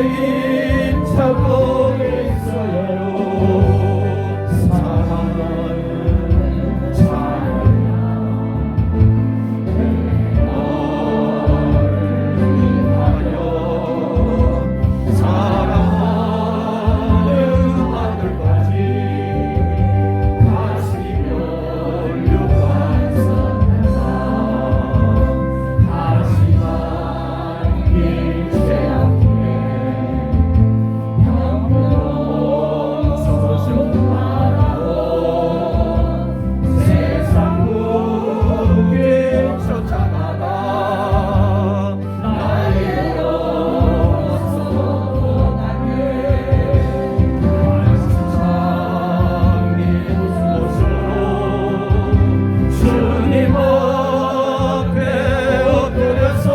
힘차고 있어요. 사랑하는 자녀야, 너를 위하여 사랑하는 아들까지 다시 면류관 선에서 다시만 일체 않게 형편없 서서 말하오. 세상 무게 쫓아가다 나의 영서 떠나게 장님 옷으로 주님 앞에 엎드려서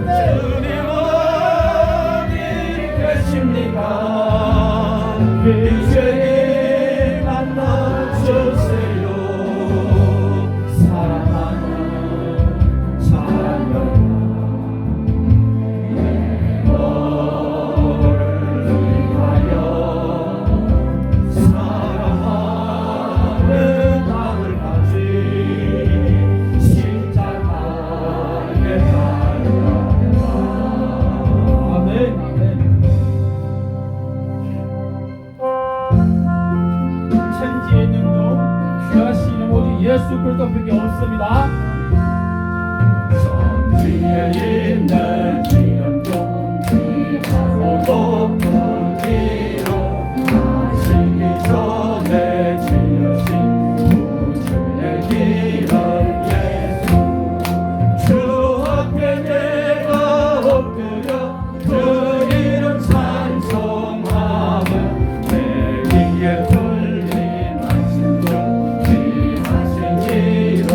주님 어디 계십니까? 이제 만나주세요. 사랑하는 자녀야, 너를 위하여 사랑하는 아들까지 십자가에 달려라. 아멘. 천지의 능도 귀하신 이름 오직 예수 그리스도밖에 없습니다. 저 뒤에 있는 기름 용기하고 높은 마시기 전에 지으신 구주의 기름 예수, 주 앞에 내가 엎드려 그 이름 찬송하며 내 귀에 들린 말씀 중 귀하신 이름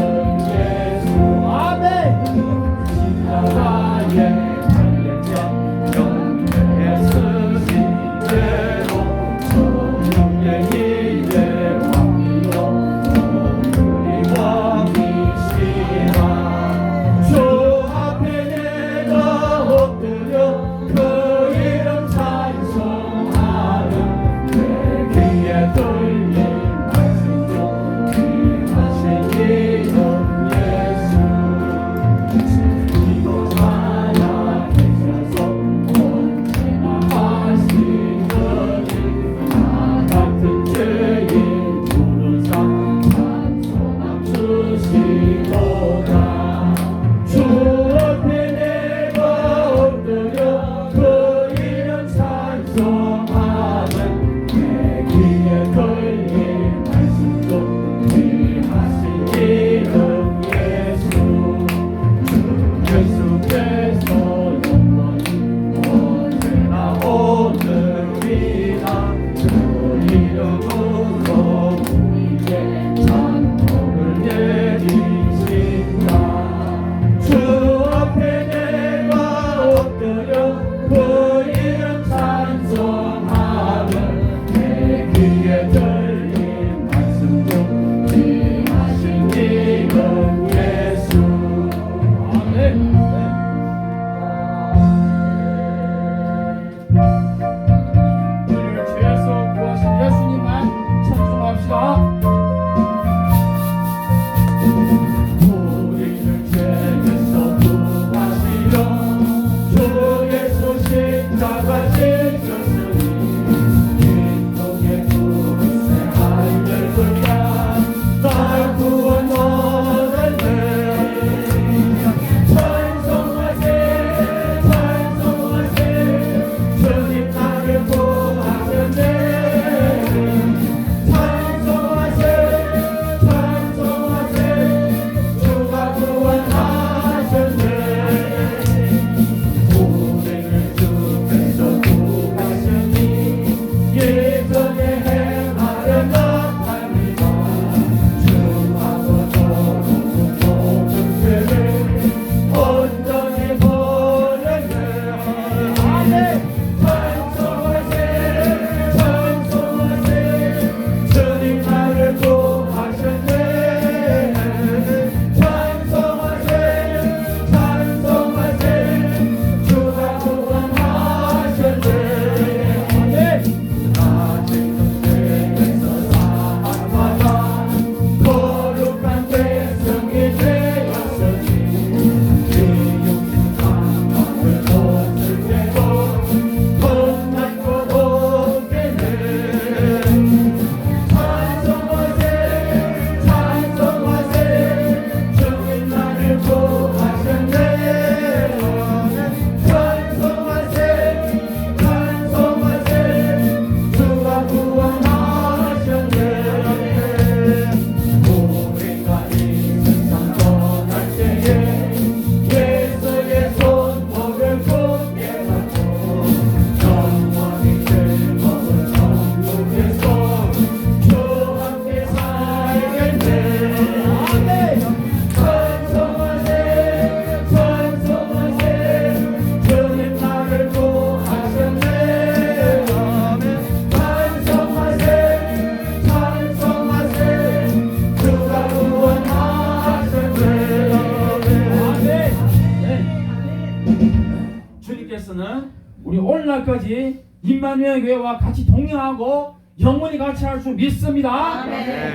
우리 오늘날까지 임마누엘 교회와 같이 동행하고 영원히 같이 할 줄 믿습니다.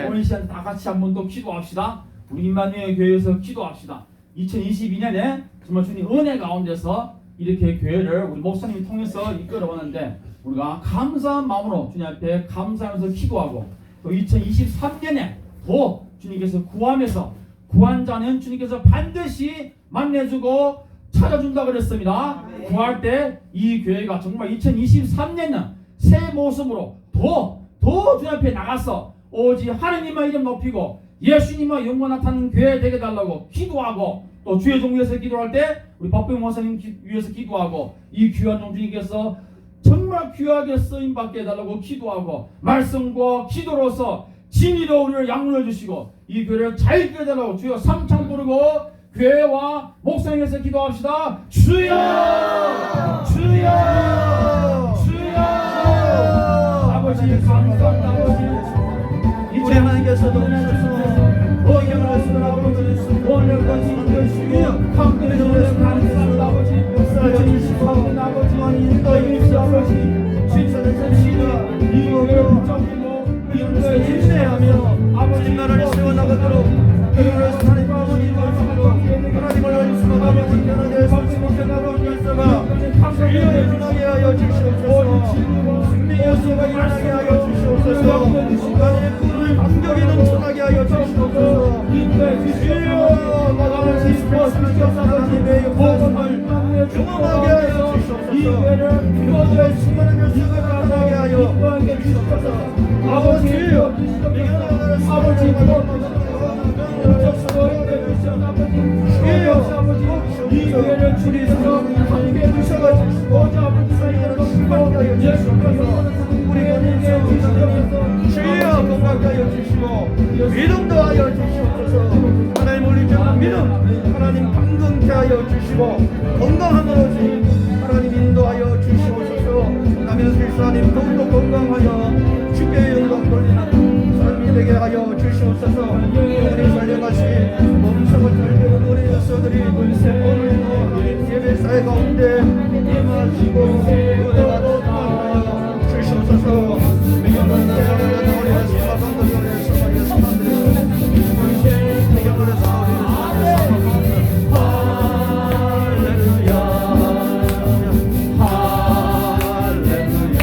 오늘 시간 다 같이 한번 더 기도합시다. 우리 임마누엘 교회에서 기도합시다. 2022년에 정말 주님 은혜 가운데서 이렇게 교회를 우리 목사님이 통해서 이끌어오는데 우리가 감사한 마음으로 주님 앞에 감사하면서 기도하고 또 2023년에 더 주님께서 구하면서 구한 자는 주님께서 반드시 만나주고 찾아준다 그랬습니다. 구할 때 이 교회가 정말 2023년은 새 모습으로 더 주님 앞에 나가서 오직 하나님의 이름 높이고 예수님의 영광 나타나는 교회 되게 달라고 기도하고 또 주의 종 위해서 기도할 때 우리 박병 목사님 위해서 기도하고 이 귀한 종 주님께서 정말 귀하게 쓰임받게 해달라고 기도하고 말씀과 기도로서 진리로 우리를 양육해 주시고 이 교회를 잘 이끌어달라고 주여 삼창 부르고 교회와 목사님에서 기도합시다. 주여 주여 주여 아버지 감사합니다. 아버지 우리 하나님께서도 오경을 쓰는 아버지 오늘까지 주여 함께 오늘 감사합니다. 아버지 역사를 주시고 아버지만 인도해 주시오. 아버지 주님께서 시가 이 교회를 붙잡고 인도해 주시하며 아버지 나라를 세워나가도록 그리고 하나님 아버지 하나님을 알수록 아버지 하나님의 성신을 아버지 역사가 일어나게 하여 주시옵소서. 승리의 역사가 일어나게 하여 주시옵소서. 하나님의 꿈을 반격에 넘쳐나게 하여 주시옵소서. 주여 마감을 지시옵소서. 하나님의 역사를 경험하게 하여 주시옵소서. 이교회를 수많은 열쇠가 나타나게 하여 주시옵소서. 아버지 이 교회를 주리서 함께 주셔가지고 아버지 사이로 충만하게 하여 주시옵소서. 우리 건강하여 주시옵소서. 주여 건강하여 주시고 믿음도 하여 주시옵소서. 하나님 우리 전 믿음 하나님 강건케 하여 주시고 건강함으로 주님 하나님 인도하여 주시옵소서. 나면 그리스도 하나님 더욱더 건강하여 주께 영광 돌리는 삶이 되게 하여 주시옵소서. 우리 살려가시 몸성을 살리는 우리 역사들이 오늘도 하나님 예배사회 가운데 임하시고 은혜가 나타나여 주시옵소서. 미경을 나타내는 우리 사방들 우리 사방의 사방들 미경을 나타내는 할렐루야 할렐루야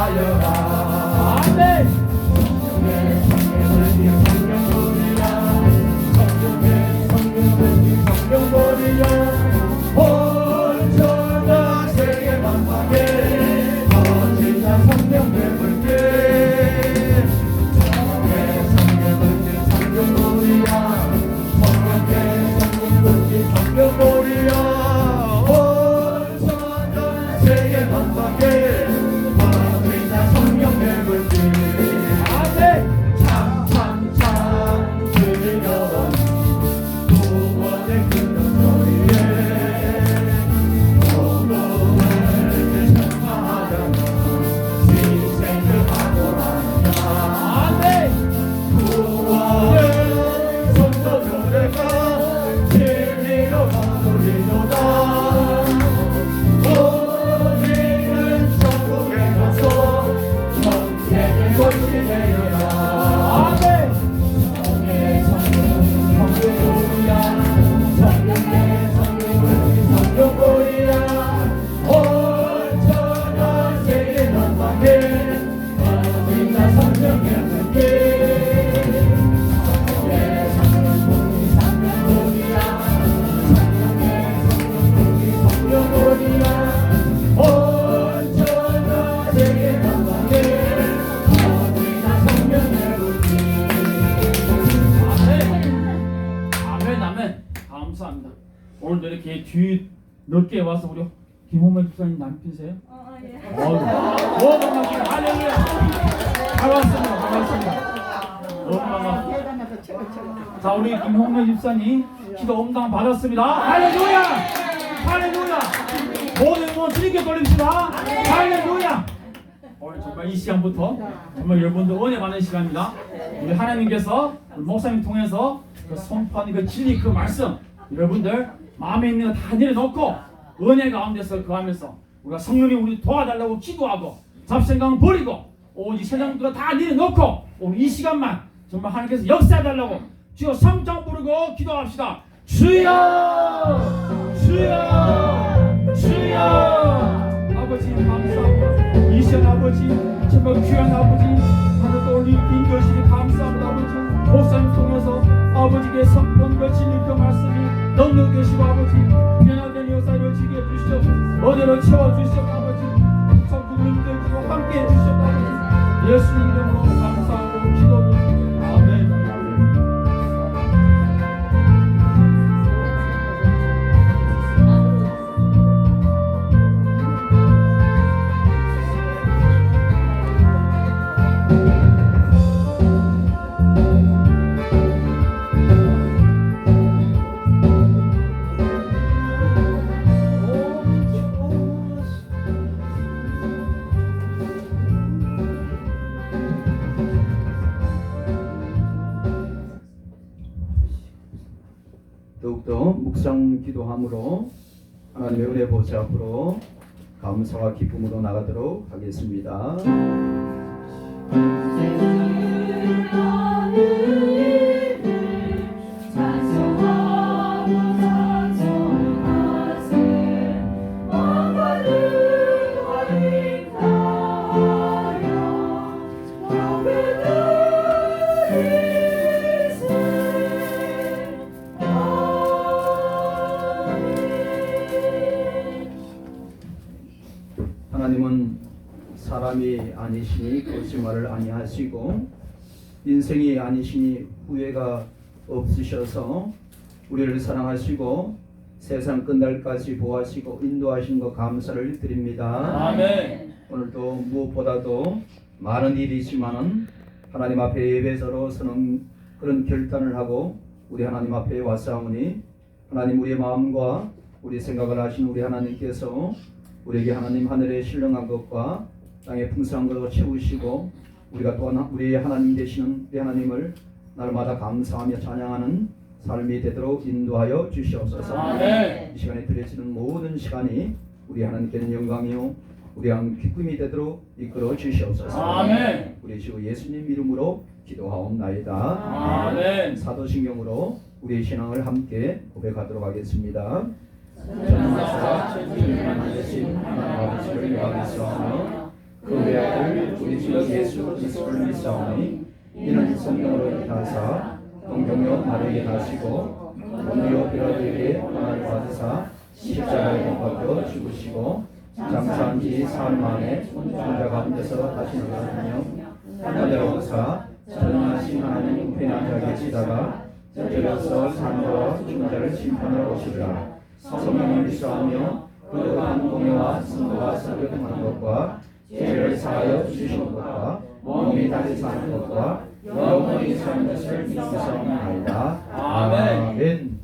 전파하여라. 아멘. 성경버리여 온전한 세계 만방에 거짓한 성경 배불게 성경버리야 성경버리여 온전한 세계 만방에 거짓한 성경 배불게 아멘. 참참참 들려 구원의 큰 소리에 복음을 전파하여 희생을 하고 하느냐. 구원은 성도들에게 진리로 거두리로다. 우리는 천국에 가서 천국의 것이 되리라. 아멘. 성경보리야 온전한 세계 만방에 어딘가 성경에 붙게 성경보리야 온전한 세계 만방에 어딘가 성경에 붙게. 아멘. 아멘. 감사합니다. 오늘도 이렇게 뒤 넓게 와서 우리 김홍만 집사님 남편이세요? 예. 반갑습니다. 할렐루야. 반갑습니다. 반갑습니다. 너무 반갑습니다. 대단하다. 최고. 자, 우리 김홍만 집사님 기도 응답 받았습니다. 할렐루야. 할렐루야. 모든 분 즐겨 돌립시다. 할렐루야. 오늘 정말 이 시간부터 정말 여러분들 은혜 받는 시간입니다. 우리 하나님께서 우리 목사님 통해서 그 선포하는 그 진리 그 말씀 여러분들 마음에 있는 거 다 내려놓고 은혜 가운데서 거하면서 우리가 성령님 우리 도와달라고 기도하고 잡생각 버리고 오직 세상들을 다 내려놓고 오늘 이 시간만 정말 하나님께서 역사해달라고 주여 성령 부르고 기도합시다. 주여 주여 주여. 아버지 감사합니다. 이 시간 아버지 정말 귀한 아버지 하늘 떠올린 빈 것이 감사합니다. 아버지 목사님 통해서 아버지께 선포한 진리 그 말씀이 능력 되시고 아버지 변화된 역사를 지게 해주시옵소서. 어디로 채워주시옵소서. 아버지 성부님들과 함께 해주시옵소서. 아버지 예수 이름으로 감사하고 기도드립니다. 아멘. 더욱더 묵상 기도함으로 하나님의 은혜 보좌 앞으로 감사와 기쁨으로 나가도록 하겠습니다. 하나님은 사람이 아니시니 거짓말을 아니하시고 인생이 아니시니 후회가 없으셔서 우리를 사랑하시고 세상 끝날까지 보호하시고 인도하신 것 감사를 드립니다. 아멘. 오늘도 무엇보다도 많은 일이지만은 하나님 앞에 예배자로 서는 그런 결단을 하고 우리 하나님 앞에 왔사오니 하나님 우리의 마음과 우리 생각을 하신 우리 하나님께서 우리에게 하나님 하늘에 신령한 것과 땅에 풍성한 것을 채우시고 우리가 또한 우리 하나님 되시는 우리 하나님을 날마다 감사하며 찬양하는 삶이 되도록 인도하여 주시옵소서. 아멘. 이 시간에 드려지는 모든 시간이 우리 하나님께는 영광이요 우리 한 기쁨이 되도록 이끌어 주시옵소서. 아멘. 우리 주 예수님 이름으로 기도하옵나이다. 아멘. 사도신경으로 우리의 신앙을 함께 고백하도록 하겠습니다. 전능하사 전능하신 하나님 아버지를 영광스러워하며 그 외아들 우리 주 예수 그리스도를 믿사오니 이는 성령으로 인하사 동정녀 마리아에게 하시고 본디오 빌라도에게 고난을 받으사 십자가에 못 박혀 죽으시고 장사한 지 사흘 만에 천자 가운데서 다시 나가시며 하늘에 오사 전능하신 하나님 우편에 앉아 계시다가 저절로서 산자와 죽은 자를 심판하러 오시리라. 성령을 믿사오며 거룩한 공예와 성도가 설교하는 것과 죄를 사하여 주시는 것과 몸이 다시 사는 것과 영원히 사는 것을 믿사옵나이다. 아멘.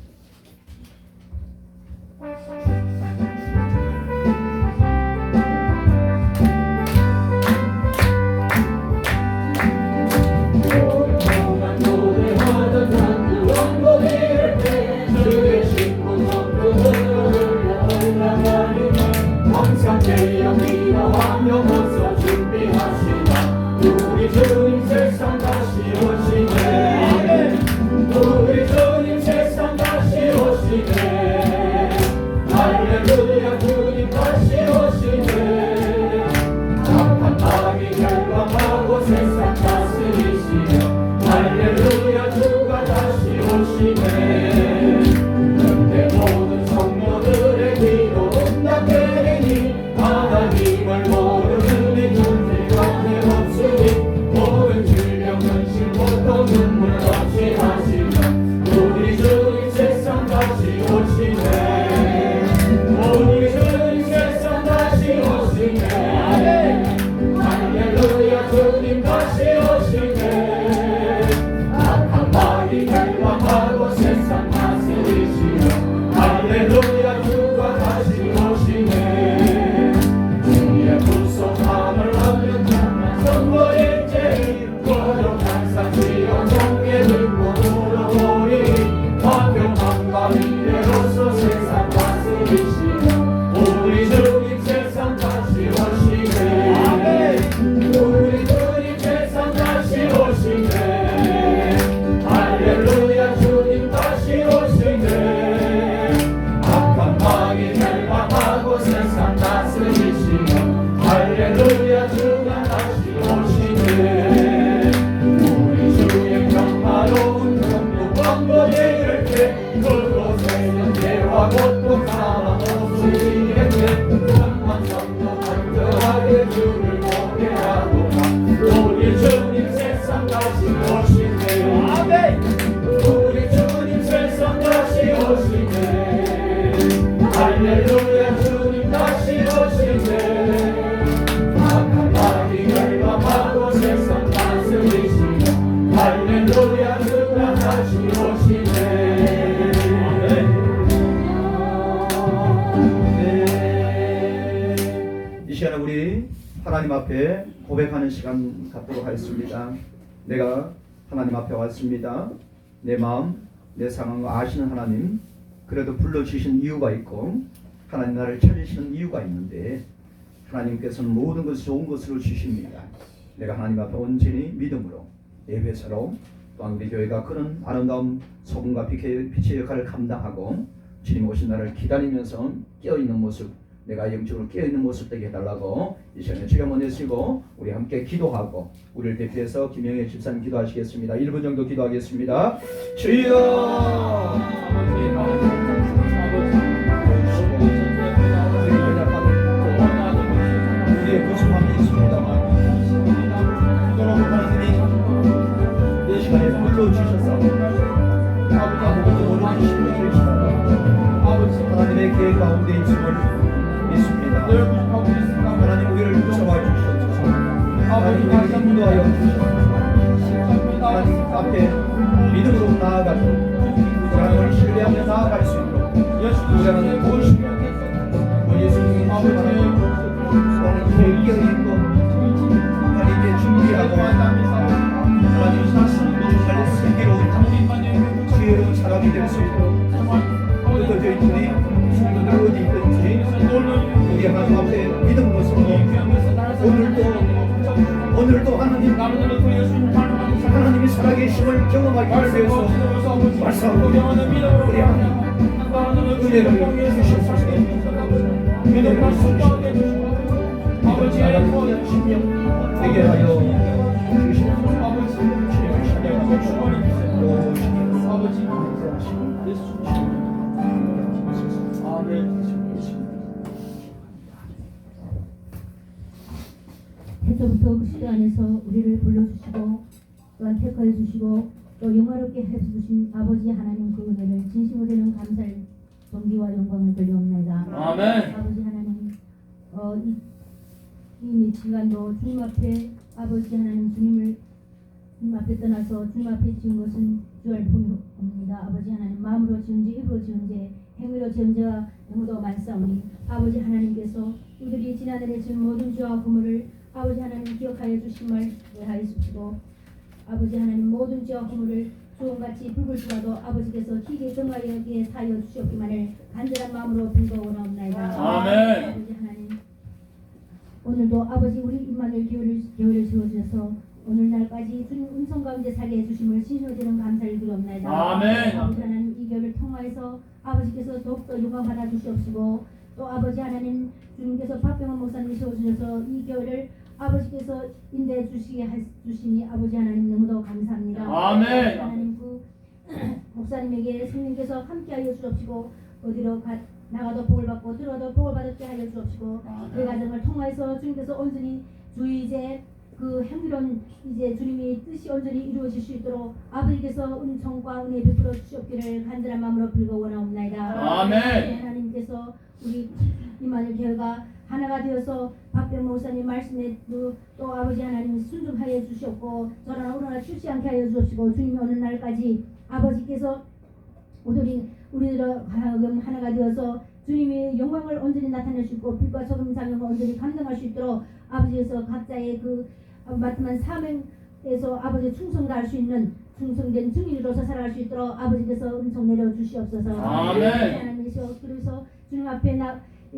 하나님 앞에 고백하는 시간 갖도록 하겠습니다. 내가 하나님 앞에 왔습니다. 내 마음, 내 상황을 아시는 하나님, 그래도 불러주신 이유가 있고 하나님 나를 찾으시는 이유가 있는데 하나님께서는 모든 것을 좋은 것으로 주십니다. 내가 하나님 앞에 온전히 믿음으로 예배사로 또한 우리 교회가 그런 아름다운 소금과 빛의 역할을 감당하고 주님 오신 날을 기다리면서 깨어있는 모습, 내가 영적으로 깨어있는 모습 되게 해달라고 이 시간에 주여 한번 내쉬고 우리 함께 기도하고 우리를 대표해서 김영애 집사님 기도하시겠습니다. 1분 정도 기도하겠습니다. 주여 우리의 부족함이 있습니다만 너무 하나님이 이 시간에 불러주셔서 아무것도 모르시는 것을 주시다가 하나님의 계획 가운데 있음을 믿습니다. 하나님 우리를 붙여봐 주시옵소서. 하나님 우리를 인도하여 주시옵소서. 하나님 앞에 믿음으로 나아가도록 하나님을 신뢰하며 나아갈 수 있도록 우리 하나님 도우시며 우리 예수님이 주시는 하나님 계획이 있고 하나님께 준비하고 하나님 정말 슬기로운 지혜로운 사람이 될 수 있도록 흩어져 있는 우리 친구들 어디 있든지 우리 하나님 앞에 믿음으로 서고 오늘도 하나님이 살아계심을 경험하기 위해서 말씀하고 우리 하나님 은혜를 주시옵소서. 은혜를 주시옵소서. 아버지의 거룩한 심령 되게 하여 주시옵소서. 아버지 주님을 찬양하고 주님을 주님 아버지 감사하시고 예수 주님 아멘. 태초부터 그 시대 안에서 우리를 불러주시고 또한 택하여 주시고 또 영화롭게 해주신 아버지 하나님 그 은혜를 진심으로 되는 감사를 존귀와 영광을 돌려옵나이다. 아멘. 아버지 하나님 이 시간도 주님 앞에 아버지 하나님 주님 앞에 떠나서 주님 앞에 지은 것은 주할 뿐이 없습니다. 아버지 하나님 마음으로 지은 죄 입으로 지은 죄 행위로 지은 죄가 너무도 많사오니 아버지 하나님께서 우리들이 지난날에 지은 모든 죄와 허물을 아버지 하나님 기억하여 주심을 위하여 주시고 아버지 하나님 모든 죄와 허물을 주원같이 붉을 수라도 아버지께서 희게 정하여기에 사하여 주시옵기만을 간절한 마음으로 빌어오나옵나이다. 아멘. 아버지 하나님 오늘도 아버지 우리 임마누엘 교회를 세워주셔서 오늘날까지 주님 음성 가운데 살게 해주심을 진심으로 되는 감사를 드리옵나이다. 아멘. 아버지 하나님 이 교회를 통하여서 아버지께서 더욱더 영광 받아 주시옵시고 또 아버지 하나님 주님께서 박병원 목사님을 세워주셔서 이 교회를 아버지께서 인도해 주시게 주시니 아버지 하나님 너무도 감사합니다. 아멘. 아버지 하나님 그 목사님에게 성령께서 함께하여 주옵시고 어디로 나가도 복을 받고 들어도 복을 받게 하여 주옵시고 그 가정을 통하여서 주님께서 온전히 주의 이제 그 향기로운 이제 주님의 뜻이 온전히 이루어질 수 있도록 아버지께서 은총과 은혜 베풀어 주시옵기를 간절한 마음으로 빌어오나옵나이다. 아멘. 하나님께서 우리 임마누엘 교회가 하나가 되어서 박병 목사님 말씀에 또 아버지 하나님 순종하여 주셨고 저러나 오너나 출시 않게 하여 주옵시고 주님 오는 날까지 아버지께서 우리들 하여금 하나가 되어서 주님의 영광을 온전히 나타낼 수 있고 빛과 소금 사명을 온전히 감당할 수 있도록 아버지께서 각자의 그 맡은 사명에서 아버지 충성 다할 수 있는 충성된 증인으로서 살아갈 수 있도록 아버지께서 은총 내려 주시옵소서. 아멘. 하나님이시여 그래서 주님 앞에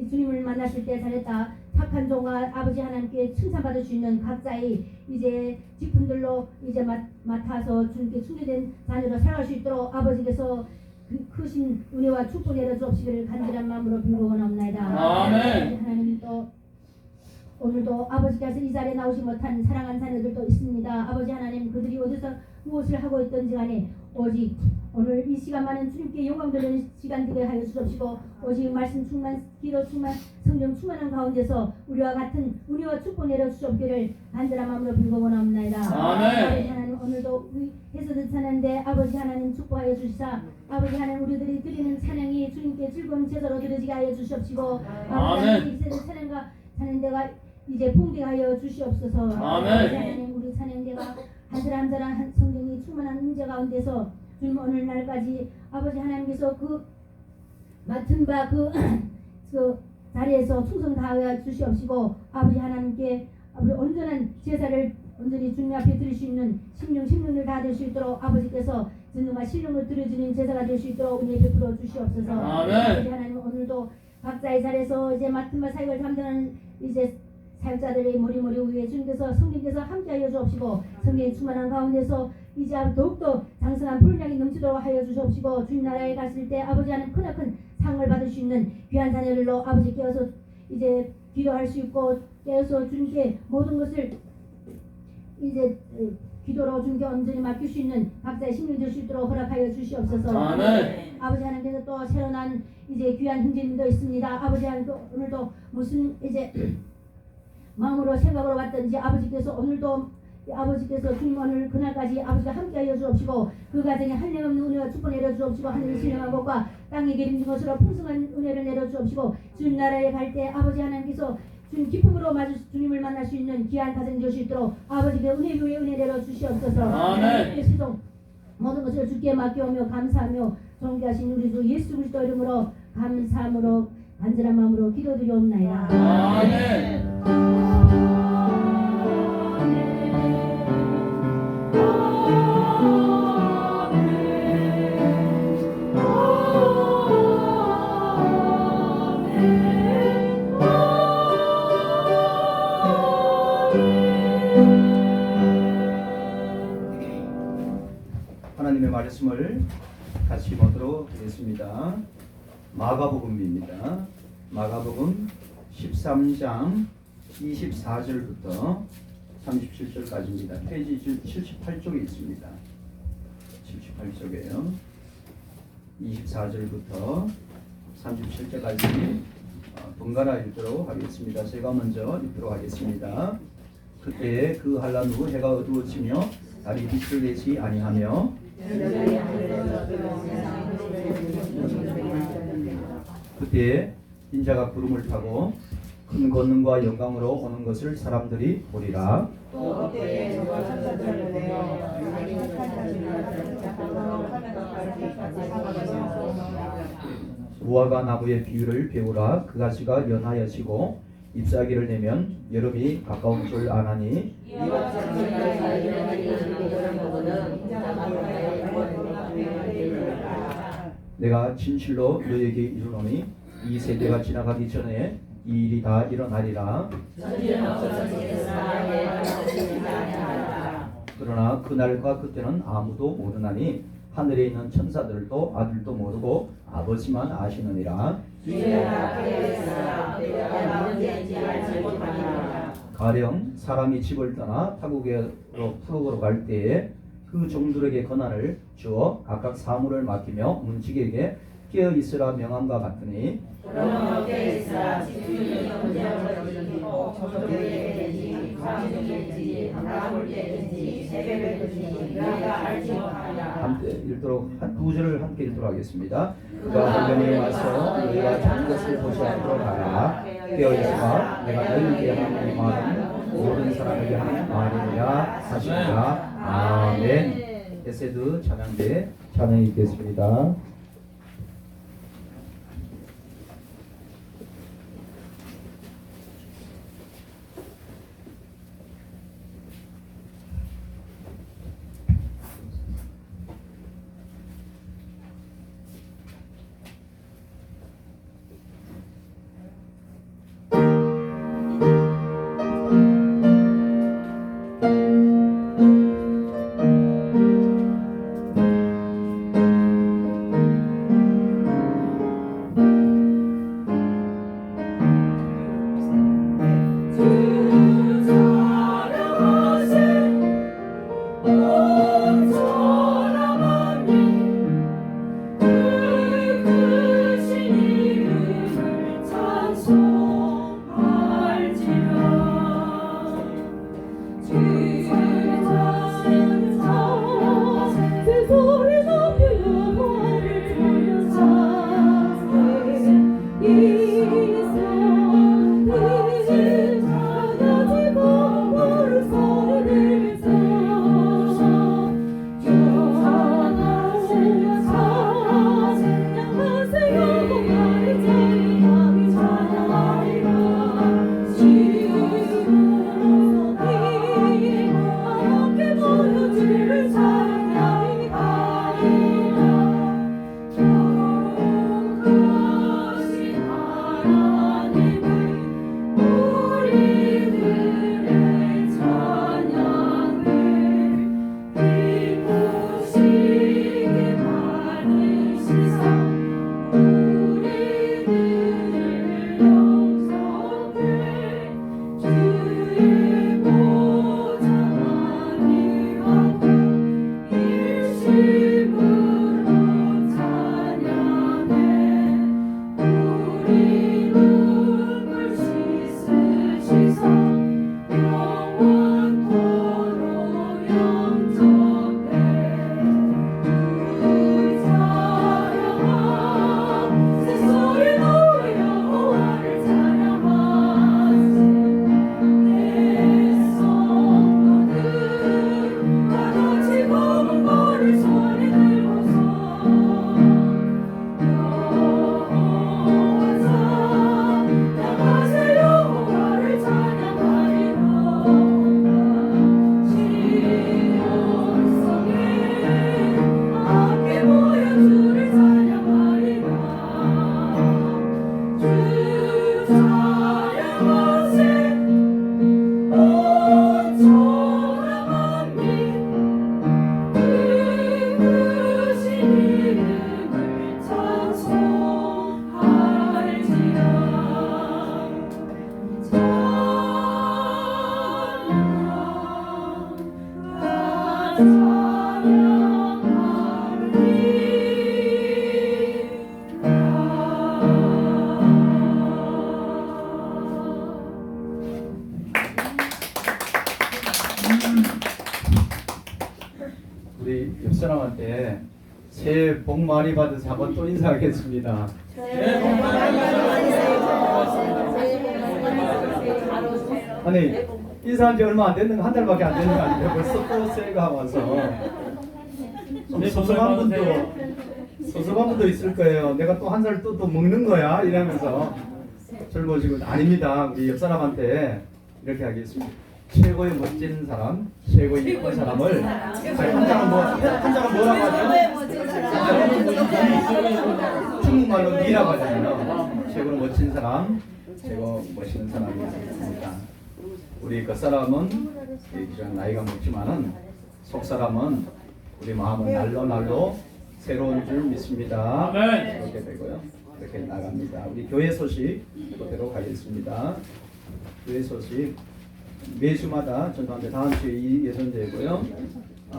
주님을 만났을 때 잘했다. 착한 종과 아버지 하나님께 칭찬받을 수 있는 각자의 이제 직분들로 이제 맡아서 주님께 충전된 자녀로 살아갈 수 있도록 아버지께서 그 크신 은혜와 축복 내려 주옵시기를 간절한 마음으로 빌어오나옵나이다. 아멘. 하나님 또 오늘도 아버지께서 이 자리에 나오지 못한 사랑하는 자녀들도 있습니다. 아버지 하나님 그들이 어디서 무엇을 하고 있던지 간에 오직 오늘 이 시간만은 주님께 영광 돌리는 시간 되게 하여 주옵시고 오직 말씀 충만 기도 충만 성령 충만한 가운데서 우리와 같은 은혜와 축복 내려 주옵기를 간절한 마음으로 빌어오나옵나이다. 아멘. 아버지 하나님 오늘도 우리 해서든 찬양인데 아버지 하나님 축복하여 주시사 아버지 하나님 우리들이 드리는 찬양이 주님께 즐거운 제사로 드려지게 하여 주시옵시고 아버지 하나님 이세는 찬양과 찬양대가 이제 풍기하여 주시옵소서. 아멘. 아버지 하나님 우리 찬양대가 한절한절한 성령이 충만한 은재 가운데서 주님 오늘 날까지 아버지 하나님께서 그 맡은 바 그 자리에서 충성 다하여 주시옵시고 아버지 하나님께 아버지 온전한 제사를 온전히 주님 앞에 드릴 수 있는 심령을 다 될 수 있도록 아버지께서 진정한 신령을 드려주는 제사가 될 수 있도록 은혜 베풀어 주시옵소서. 아멘. 아버지 하나님 오늘도 각자의 자리에서 이제 맡은 바 사역을 감당하는 이제 사역자들의 머리 위에 주님께서 성령께서 함께하여 주옵시고 성령의 충만한 가운데서 이제 더욱더 장성한 불량이 넘치도록 하여 주옵시고 주님 나라에 갔을 때 아버지 하나님 크나큰 상을 받을 수 있는 귀한 자녀들로 아버지 깨어서 이제 기도할 수 있고 깨어서 주님께 모든 것을 이제 기도로 주님께 온전히 맡길 수 있는 각자의 심령 될 수 있도록 허락하여 주시옵소서. 아멘. 아버지 하나님께서 또 새로 난 이제 귀한 형제님도 있습니다. 아버지 하나님 오늘도 무슨 이제 마음으로 생각으로 왔든지 아버지께서 오늘도 아버지께서 주님 오늘 그날까지 아버지가 함께하여 주옵시고 그 가정에 한량없는 은혜와 축복 내려 주옵시고 하늘의 신령한 것과 땅에 기름진 것으로 풍성한 은혜를 내려 주옵시고 주님 나라에 갈 때 아버지 하나님께서 주님 기쁨으로 주님을 만날 수 있는 귀한 가정 될 수 있도록 아버지께 은혜 위에 은혜 내려 주시옵소서. 아멘. 예수님 모든 것을 주께 맡겨오며 감사하며 존귀하신 우리 주 예수 그리스도 이름으로 감사함으로 간절한 마음으로 기도드리옵나이다. 아멘. 하나님의 말씀을 같이 보도록 하겠습니다. 마가복음입니다. 마가복음 13장 24절부터 37절까지입니다. 페이지 78쪽에 있습니다. 78쪽에요. 24절부터 37절까지 번갈아 읽도록 하겠습니다. 제가 먼저 읽도록 하겠습니다. 그때 그 한란 후 해가 어두워지며 달이 빛을 내지 아니하며 그때 인자가 구름을 타고 큰 권능과 영광으로 오는 것을 사람들이 보리라. 무화과 나무의 비유를 배우라. 그 가지가 연하여지고 잎사귀를 내면 여름이 가까운 줄 아나니 내가 진실로 너에게 이르노니 이 세대가 지나가기 전에 이 일이 다 일어나리라. 그러나 그날과 그때는 아무도 모르나니 하늘에 있는 천사들도 아들도 모르고 아버지만 아시느니라. 가령 사람이 집을 떠나 타국으로 갈 때에 그 종들에게 권한을 주어 각각 사물을 맡기며 문지기에게 깨어 있으라 명함과 같으니 함께 읽도록 두 절을 함께 읽도록 하겠습니다. 그가 한명에 와서 너희가 좋은 것을 보지 않도록 하라. 깨어 있으라. 내가 너희에게 하는 말은 모든 사람에게 하는 말이니라 하시니라. 아멘. 에세드 찬양대 찬양 읽겠습니다. 우리 옆사람한테 새해 복 많이 받으세요. 한번 또 인사하겠습니다. 아니 인사한 지 얼마 안 됐는 거 한 달밖에 안 됐는 거 아닌데 벌써 또 새해가 와서 좀 섭섭한 분도 있을 거예요. 내가 또 한 살 또 먹는 거야 이러면서 젊어지고 아닙니다. 우리 옆사람한테 이렇게 하겠습니다. 최고의 멋진 사람, 최고의 예쁜 사람을 아니, 한 장은 뭐라고 하죠? 중국말로 니라고 하잖아요. 최고로 멋진 사람, 최고 멋있는 사람이었습니다. 우리 겉사람은 이런 나이가 먹지만은 속사람은 우리 마음은 날로 새로운 줄 믿습니다. 아멘. 그렇게 되고요. 이렇게 나갑니다. 우리 교회 소식 보도록 하겠습니다. 교회 소식 매주마다 전도한테 다음 주에 이 예선되고요.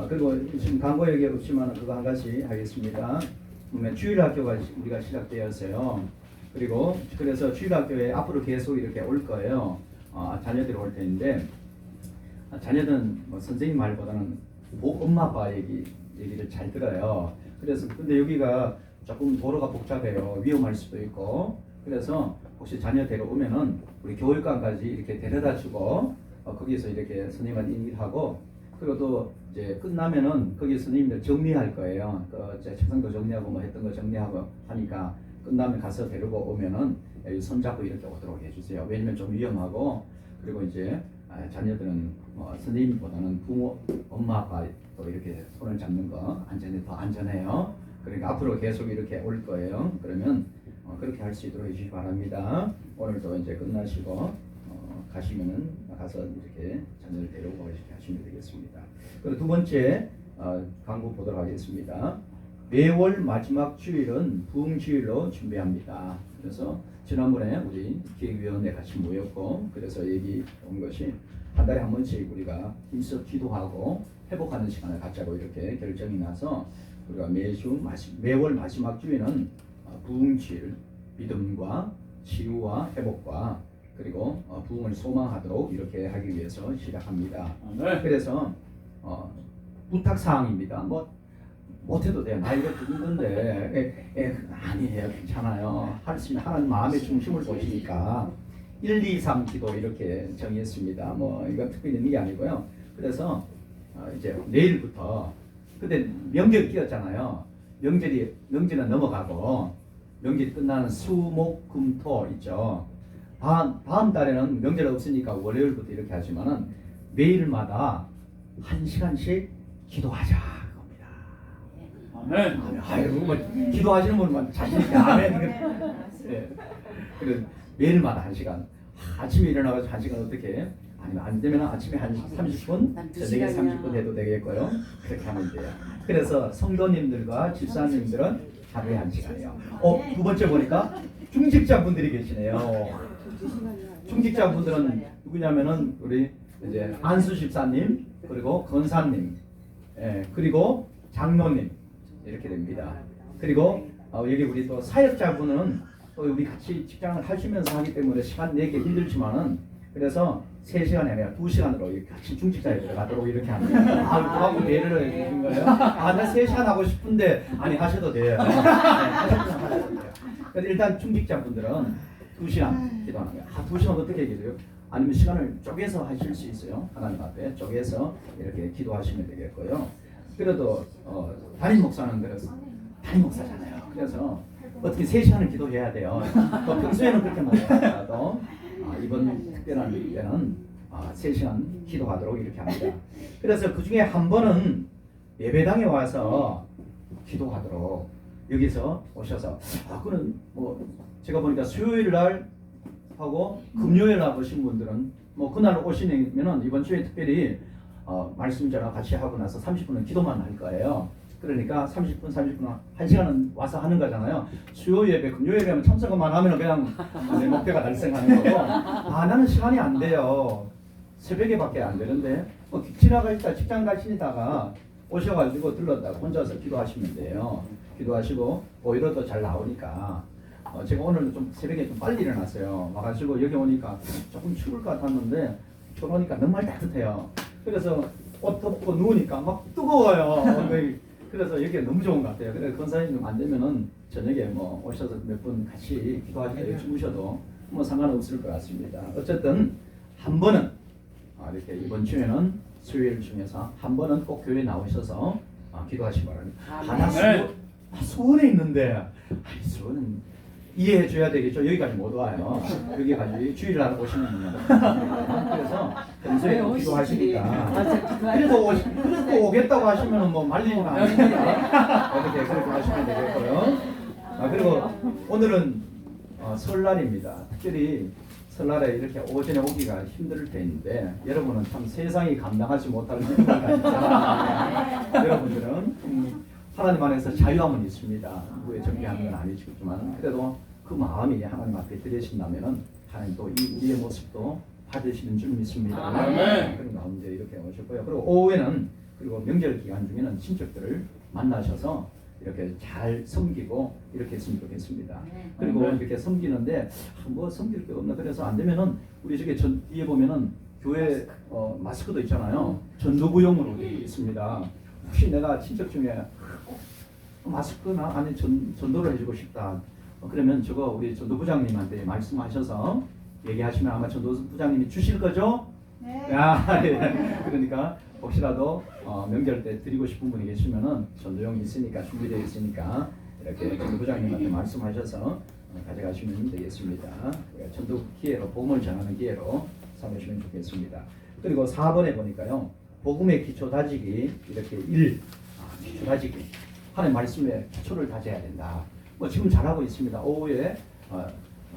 그리고 지금 광고 얘기 없지만 그거 한 가지 하겠습니다. 주일학교가 우리가 시작되었어요. 그리고 그래서 주일학교에 앞으로 계속 이렇게 올 거예요. 자녀들이 올 텐데 자녀들은 뭐 선생님 말보다는 엄마 아빠 얘기를 잘 들어요. 그래서 근데 여기가 조금 도로가 복잡해요. 위험할 수도 있고. 그래서 혹시 자녀 데려오면은 우리 교육관까지 이렇게 데려다주고 거기서 이렇게 선생님한테 인기하고 그리고 또 이제 끝나면은 거기 선생님들 정리할 거예요. 이제 책상도 정리하고 뭐 했던 거 정리하고 하니까 끝나면 가서 데리고 오면은 여기 손잡고 이렇게 오도록 해주세요. 왜냐면 좀 위험하고 그리고 이제 자녀들은 선생님보다는 부모, 엄마, 아빠 또 이렇게 손을 잡는 거 더 안전해요. 그러니까 앞으로 계속 이렇게 올 거예요. 그러면 그렇게 할 수 있도록 해주시기 바랍니다. 오늘도 이제 끝나시고 가시면은 가서 이렇게 자녀를 데려오고 이렇게 하시면 되겠습니다. 그리고 두 번째 광고 보도록 하겠습니다. 매월 마지막 주일은 부흥주일로 준비합니다. 그래서 지난번에 우리 기획위원회 같이 모였고 그래서 얘기 온 것이 한 달에 한 번씩 우리가 힘써 기도하고 회복하는 시간을 갖자고 이렇게 결정이 나서 우리가 매월 마지막 주일은 부흥주일, 믿음과 치유와 회복과 그리고 부흥을 소망하도록 이렇게 하기 위해서 시작합니다. 네. 그래서 부탁 사항입니다. 못해도 돼요. 나이가 드는데 아니에요. 괜찮아요. 할 수 있는 하나님 마음의 중심을 보시니까 1, 2, 3 기도 이렇게 정했습니다. 이거 특별히 있는 게 아니고요. 그래서 이제 내일부터 그때 명절이 끼었잖아요. 명절은 넘어가고 명절이 끝나는 수, 목, 금, 토 있죠. 다음 달에는 명절 없으니까 월요일부터 이렇게 하지만은 매일마다 1시간씩 기도하자 겁니다. 아멘. 아이고 기도하시는 분만 자신 있게 아멘. 네. 그래서 매일마다 1시간. 아침에 일어나서 1시간 어떻게? 아니면 안 되면 아침에 한 30분, 저녁에 30분 해도 되겠고요. 그렇게 하면 돼요. 그래서 성도님들과 집사님들은 하루에 1시간이요. 두 번째 보니까 중직자분들이 계시네요. 중직자분들은 누구냐면은 우리 이제 안수 집사님 그리고 권사님, 그리고 장로님 이렇게 됩니다. 그리고 여기 우리 또 사역자분은 또 우리 같이 직장을 하시면서 하기 때문에 시간 내기 힘들지만은 그래서 3시간이 아니라 2시간으로 같이 중직자에 들어가도록 이렇게 합니다. 누가 예를 해주신 거예요? 나 3시간 하고 싶은데 아니 하셔도 돼요. 하셔도 돼요. 근데 일단 중직자분들은 2시간 기도하는 거예요. 2시간 어떻게 기도해요? 아니면 시간을 쪼개서 하실 수 있어요. 하나님 앞에 쪼개서 이렇게 기도하시면 되겠고요. 그래도 담임 목사는 그래서 담임 목사잖아요. 그래서 어떻게 3시간을 기도해야 돼요. 또 평소에는 그렇게 못하더라도 이번 특별한 때는 3시간 기도하도록 이렇게 합니다. 그래서 그 중에 한 번은 예배당에 와서 기도하도록 여기서 오셔서 그는 제가 보니까 수요일 날 하고 금요일 날 오신 분들은 그날 오시면은 이번 주에 특별히 말씀 전화 같이 하고 나서 30분은 기도만 할 거예요. 그러니까 30분, 1시간은 와서 하는 거잖아요. 수요 예배, 금요 예배하면 참석만 하면 그냥 내 목표가 달성하는 거고 나는 시간이 안 돼요. 새벽에밖에 안 되는데 지나가시다 직장 가시다가 오셔가지고 들렀다 혼자서 기도하시면 돼요. 기도하시고 보이로도 잘 나오니까 제가 오늘 좀 새벽에 좀 빨리 일어났어요. 와가지고 여기 오니까 조금 추울 것 같았는데 들어오니까 정말 따뜻해요. 그래서 옷 덮고 누우니까 막 뜨거워요. 그래서 여기가 너무 좋은 것 같아요. 그래서 권사님 좀 안 되면은 저녁에 뭐 오셔서 몇 분 같이 기도하시고 주무셔도 뭐 상관없을 것 같습니다. 어쨌든 한 번은 이렇게 이번 주에는 수요일 중에서 한 번은 꼭 교회에 나오셔서 기도하시기 바랍니다. 하나 수원에 있는데 수원은 이해해 줘야 되겠죠. 여기까지 못 와요. 여기까지 주일날 오시면요. 그래서 평소에 기도하시니까 그래도 오겠다고 하시면 뭐 말리면 안 됩니다. 어떻게 그렇게 하시면 되겠고요. 그리고 오늘은 설날입니다. 특별히 설날에 이렇게 오전에 오기가 힘들 때인데 여러분은 참 세상이 감당하지 못할 힘들가 있잖아요. 여러분들은 하나님 안에서 자유함은 있습니다. 누구의 정죄하는 건 아니지만 그래도 그 마음이 하나님 앞에 드려진다면은 하나님 또 이 우리의 모습도 받으시는 줄 믿습니다. 그런 가운데 이렇게 오셨고요. 그리고 오후에는 그리고 명절 기간 중에는 친척들을 만나셔서 이렇게 잘 섬기고 이렇게 했으면 좋겠습니다. 그리고 이렇게 섬기는데 뭐 섬길 게 없나 그래서 안 되면은 우리 저기 뒤에 보면은 교회 마스크도 있잖아요. 전도부용으로 되어 있습니다. 혹시 내가 친척 중에 마스크나 아니 전도를 해주고 싶다. 그러면 저거 우리 전도부장님한테 말씀하셔서 얘기하시면 아마 전도부장님이 주실 거죠? 네. 예. 그러니까 혹시라도 명절 때 드리고 싶은 분이 계시면은 전도용이 있으니까 준비되어 있으니까 이렇게 전도부장님한테 말씀하셔서 가져가시면 되겠습니다. 전도 기회로 복음을 전하는 기회로 삼으시면 좋겠습니다. 그리고 4번에 보니까요. 복음의 기초 다지기 이렇게 기초 다지기 하나님 말씀에 기초를 다져야 된다. 뭐 지금 잘하고 있습니다. 오후에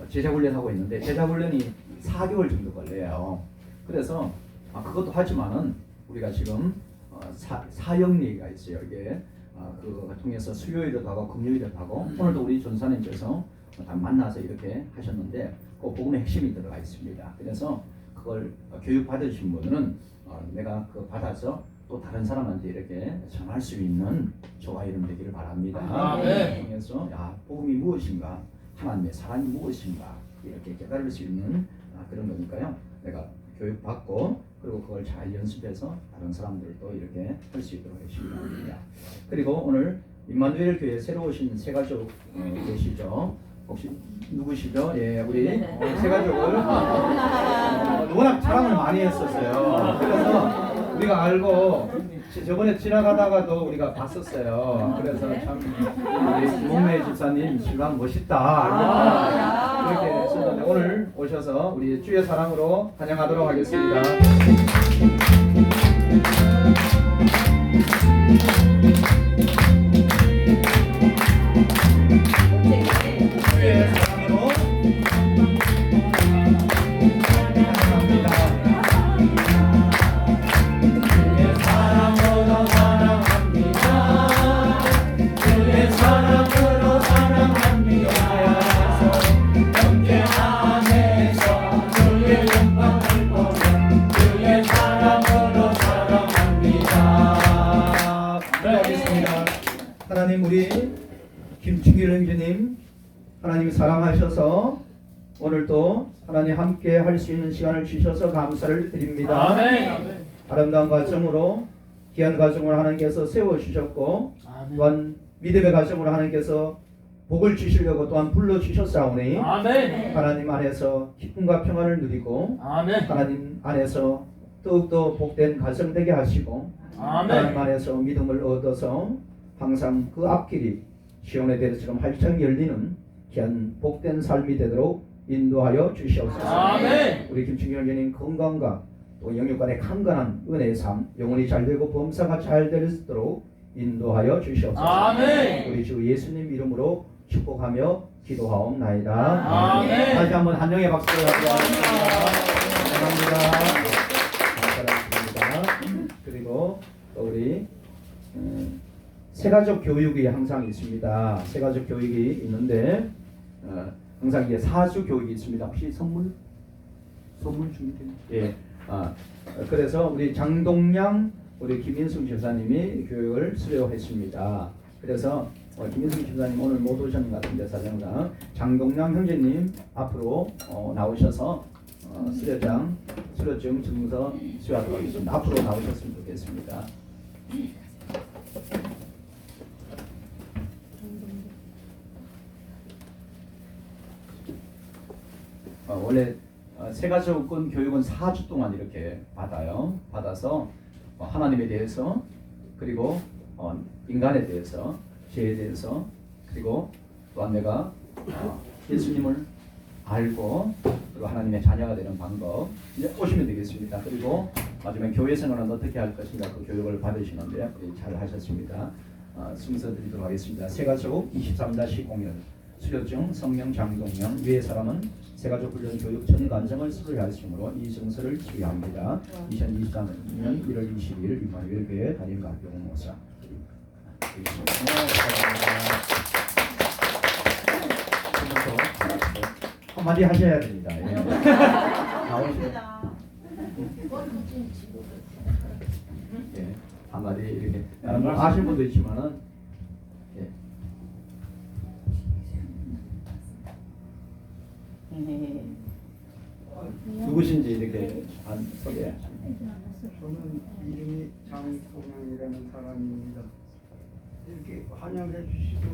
제자 훈련하고 있는데 제자 훈련이 4개월 정도 걸려요. 그래서 그것도 하지만은 우리가 지금 사형리가 있어요. 이게 그거 통해서 수요일을 가고 금요일을 가고 오늘도 우리 전사님께서 다 만나서 이렇게 하셨는데 그 복음의 핵심이 들어가 있습니다. 그래서 그걸 교육 받으신 분은 내가 그거 받아서 또 다른 사람한테 이렇게 전할 수 있는 저와 이름 되기를 바랍니다. 그래서 복음이 무엇인가, 하나님의 사랑이 무엇인가 이렇게 깨달을 수 있는 그런 거니까요. 내가 교육 받고 그리고 그걸 잘 연습해서 다른 사람들도 이렇게 할 수 있도록 해주시기 바랍니다. 그리고 오늘 임마누엘 교회 새로 오신 새 가족 계시죠? 혹시 누구시죠? 예, 우리 새 가족을 워낙 자랑을 많이 했었어요. 그래서 우리가 알고 저번에 지나가다가도 우리가 봤었어요. 그래서 참 우리 목매 집사님 신랑 멋있다. 그렇게 했었는데 오늘 오셔서 우리 주의 사랑으로 환영하도록 하겠습니다. 주의 사랑으로 환영합니다. 하나님 우리 김충길 형제님 하나님 사랑하셔서 오늘도 하나님 함께 할 수 있는 시간을 주셔서 감사를 드립니다. 아멘. 아름다운 가정으로 귀한 가정을 하나님께서 세워주셨고 또한 믿음의 가정으로 하나님께서 복을 주시려고 또한 불러주셨사오니 아멘. 하나님 안에서 기쁨과 평안을 누리고 아멘. 하나님 안에서 더욱더 복된 가정 되게 하시고 아멘. 하나님 안에서 믿음을 얻어서 항상 그 앞길이 시온의 대로처럼 활짝 열리는 귀한 복된 삶이 되도록 인도하여 주시옵소서. 아멘. 우리 김충길 형제님 건강과 또 영육간의 강건한 은혜의 삶 영혼이 잘되고 범사가 잘 될 수 있도록 인도하여 주시옵소서. 아멘. 우리 주 예수님 이름으로 축복하며 기도하옵나이다. 아멘. 다시 한번 한영의 박수를 드리겠습니다. 감사합니다. 그리고 또 우리 새가족 교육이 항상 있습니다. 새가족 교육이 있는데 항상 이게 사수 교육이 있습니다. 혹시 선물 준비되나요? 예. 그래서 우리 장동양 우리 김인숙 집사님이 교육을 수료했습니다. 그래서 김인숙 집사님 오늘 못 오셨는 것 같은데 사정상 장동량 형제님 앞으로 나오셔서 수료증 증서 수여하도록 하겠습니다. 앞으로 나오셨으면 좋겠습니다. 원래 세가족권 교육은 4주 동안 이렇게 받아서 하나님에 대해서 그리고 인간에 대해서 죄에 대해서 그리고 또한 내가 예수님을 알고 그리고 하나님의 자녀가 되는 방법 이제 오시면 되겠습니다. 그리고 마지막에 교회 생활은 어떻게 할 것인가 그 교육을 받으시는데 잘 하셨습니다. 순서 드리도록 하겠습니다. 세가족 23-01 수료증 성명 장동영 위의 사람은 세가족 훈련 교육 전관점을 수료하였으므로 이 증서를 수여합니다. 2023년 1월 22일 임마누엘 교회 담임 박병호 목사. 한마디 하셔야 됩니다. 예. 나오시면 예, 한마디 이렇게 아시는 분도 있지만은 예. 누구신지 이렇게 소개하십니다. 저는 이름이 장동영이라는 사람입니다. 이렇게 환영해 주시고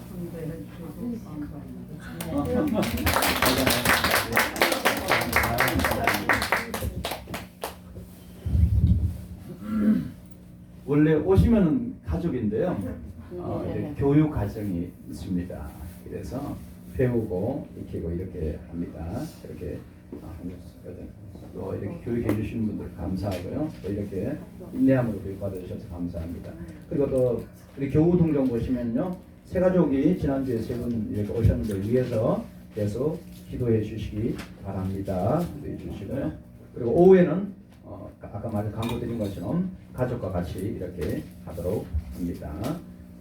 상대해 주셔서 감사합니다. 원래 오시면은 가족인데요. 이제 교육 과정이 있습니다. 그래서 배우고 익히고 이렇게 합니다. 이렇게 또 이렇게 교육해 주시는 분들 감사하고요. 또 이렇게 인내함으로 교육받아 주셔서 감사합니다. 그리고 또 우리 교우 동정 보시면요. 세 가족이 지난주에 세 분 이렇게 오셨는데 위에서 계속 기도해 주시기 바랍니다. 기도해 주시고요. 그리고 오후에는 아까 말씀 강조드린 것처럼 가족과 같이 이렇게 하도록 합니다.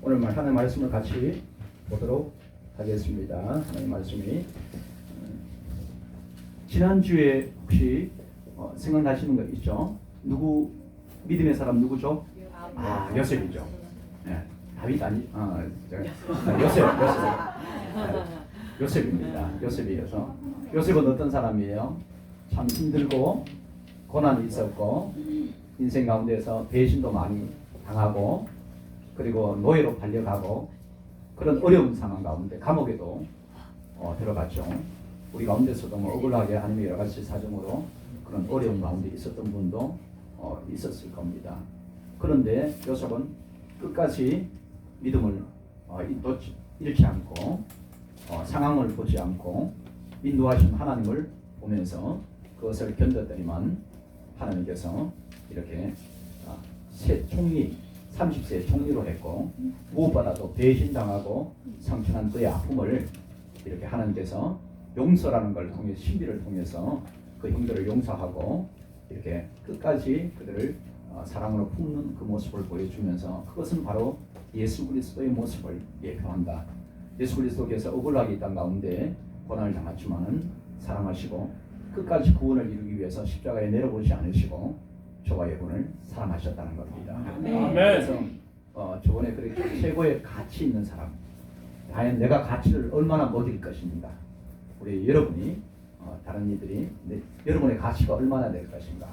오늘 하나님의 말씀을 같이 보도록 하겠습니다. 하나님의 말씀이 지난주에 혹시 생각나시는 거 있죠? 누구 믿음의 사람 누구죠? 요셉이죠. 네. 다윗 아니 요셉입니다. 요셉이어서 요셉은 어떤 사람이에요? 참 힘들고 고난이 있었고 인생 가운데서 배신도 많이 당하고 그리고 노예로 팔려가고 그런 어려운 상황 가운데 감옥에도 들어갔죠. 우리 가운데서도 뭐 억울하게 하나님의 여러 가지 사정으로 그런 어려운 가운데 있었던 분도 있었을 겁니다. 그런데 요셉은 끝까지 믿음을 잃지 않고 상황을 보지 않고 인도하신 하나님을 보면서 그것을 견뎠더니만 하나님께서 이렇게 새 총리 30세 총리로 했고 무엇보다도 배신당하고 상처난 그의 아픔을 이렇게 하나님께서 용서라는 걸 통해 신비를 통해서 그 형들을 용서하고 이렇게 끝까지 그들을 사랑으로 품는 그 모습을 보여주면서 그것은 바로 예수 그리스도의 모습을 예표한다. 예수 그리스도께서 억울하게 있던 가운데 고난을 당했지만은 사랑하시고 끝까지 구원을 이루기 위해서 십자가에 내려보지 않으시고 저와 여러분을 사랑하셨다는 겁니다. 그래서 저번에 그렇게 최고의 가치 있는 사람, 과연 내가 가치를 얼마나 못 이길 것인가, 우리 여러분이 다른 이들이 여러분의 가치가 얼마나 될 것인가,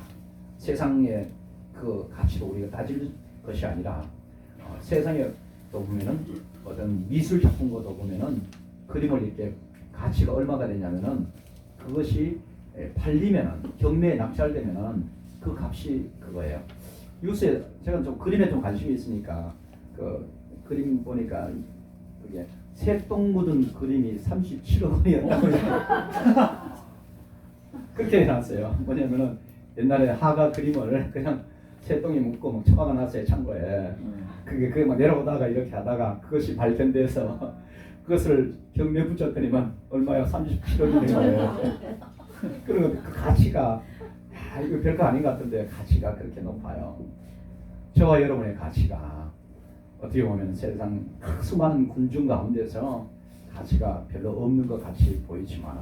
세상의 그 가치로 우리가 따질 것이 아니라 세상에 또 보면은 어떤 미술 작품도 보면은 그림을 이렇게 가치가 얼마가 되냐면은 그것이 팔리면은 경매에 낙찰되면은 그 값이 그거예요. 요새 제가 좀 그림에 좀 관심이 있으니까 그 그림 보니까 그게 새똥 묻은 그림이 37억 원이었다고 그렇게 해놨어요. 뭐냐면은 옛날에 하가 그림을 그냥 새똥이 묻고 막 처박아 놨어요, 창고에. 그게 막 내려오다가 이렇게 하다가 그것이 발견돼서 그것을 경매 붙였더니만 얼마야? 37억이 된 거예요. 그리고 그 가치가 이거 별거 아닌 것 같은데 가치가 그렇게 높아요. 저와 여러분의 가치가 어떻게 보면 세상 수많은 군중 가운데서 가치가 별로 없는 것 같이 보이지만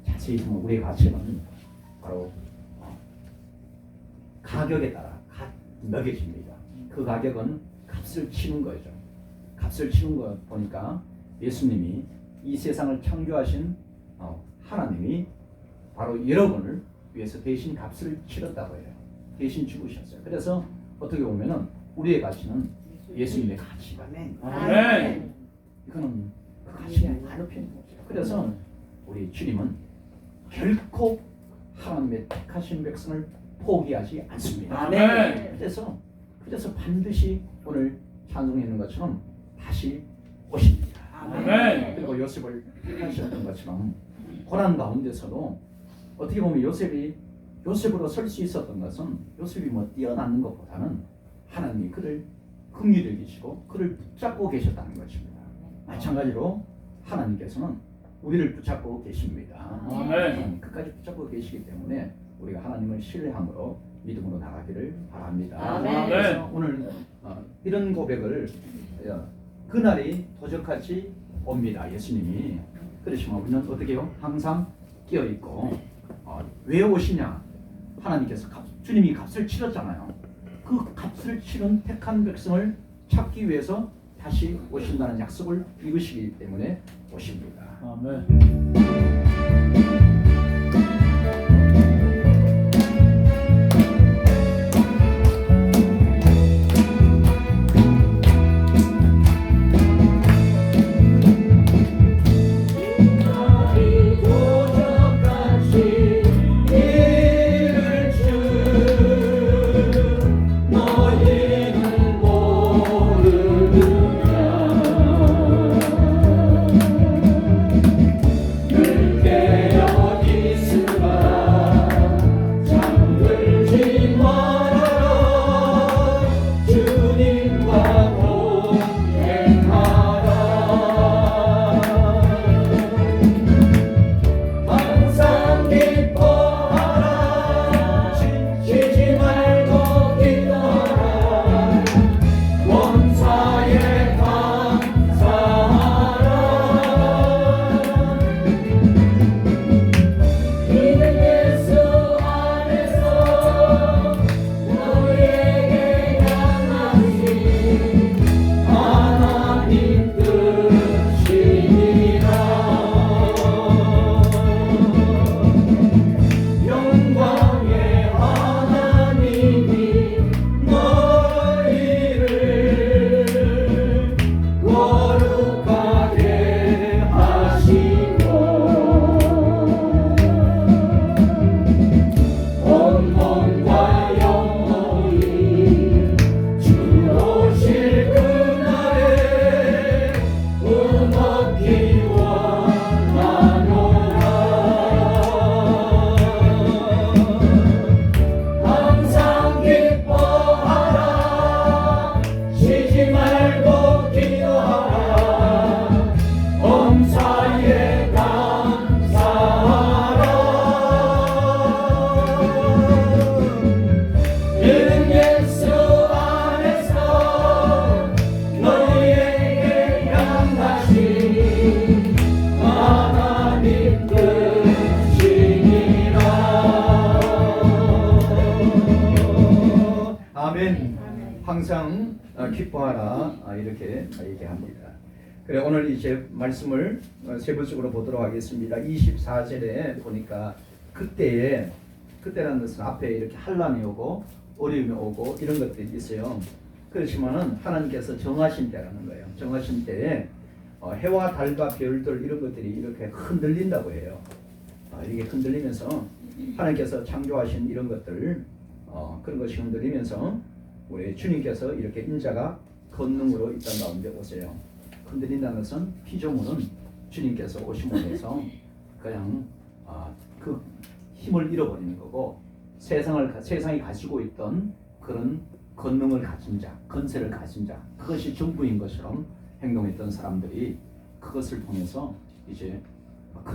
자세히 보면 우리의 가치는 바로 가격에 따라 먹여집니다. 그 가격은 값을 치는 거죠. 값을 치는 거 보니까 예수님이 이 세상을 창조하신 하나님이 바로 여러분을 위해서 대신 값을 치렀다고 해요. 대신 죽으셨어요. 그래서 어떻게 보면은 우리의 가치는 예수님의 가치가. 아멘. 이거는 그 가치가 안 높이는 거죠. 그래서 우리 주님은 결코 하나님의 택하신 백성을 포기하지 않습니다. 아멘. 그래서 반드시 오늘 찬송했는 것처럼 다시 오십니다. 아멘. 그리고 요셉을 택하셨던 것처럼 고난 가운데서도 어떻게 보면 요셉으로 설 수 있었던 것은 요셉이 뭐 뛰어나는 것보다는 하나님이 그를 긍휼히 여기시고 그를 붙잡고 계셨다는 것입니다. 마찬가지로 하나님께서는 우리를 붙잡고 계십니다. 아멘. 끝까지 붙잡고 계시기 때문에 우리가 하나님을 신뢰함으로 믿음으로 나가기를 바랍니다. 아멘. 그래서 오늘 이런 고백을 그날이 도적같이 옵니다. 예수님이. 그러시면 우리는 어떻게 해요? 항상 끼어 있고 왜 오시냐? 하나님께서 주님이 값을 치렀잖아요. 그 값을 치른 택한 백성을 찾기 위해서 다시 오신다는 약속을 이루시기 때문에 오십니다. 아멘. 항상 기뻐하라 이렇게 얘기합니다. 그래 오늘 이제 말씀을 세부적으로 보도록 하겠습니다. 24절에 보니까 그때라는 것은 앞에 이렇게 환란이 오고 어려움이 오고 이런 것들이 있어요. 그렇지만은 하나님께서 정하신 때라는 거예요. 정하신 때에 해와 달과 별들 이런 것들이 이렇게 흔들린다고 해요. 이게 흔들리면서 하나님께서 창조하신 이런 것들 그런 것이 흔들리면서 우리 주님께서 이렇게 인자가 권능으로 이 땅 가운데 오세요. 흔들린다는 것은 피조물은 주님께서 오심으로 해서 그냥 그 힘을 잃어버리는 거고 세상이 가지고 있던 그런 권능을 가진 자, 건세를 가진 자, 그것이 전부인 것처럼 행동했던 사람들이 그것을 통해서 이제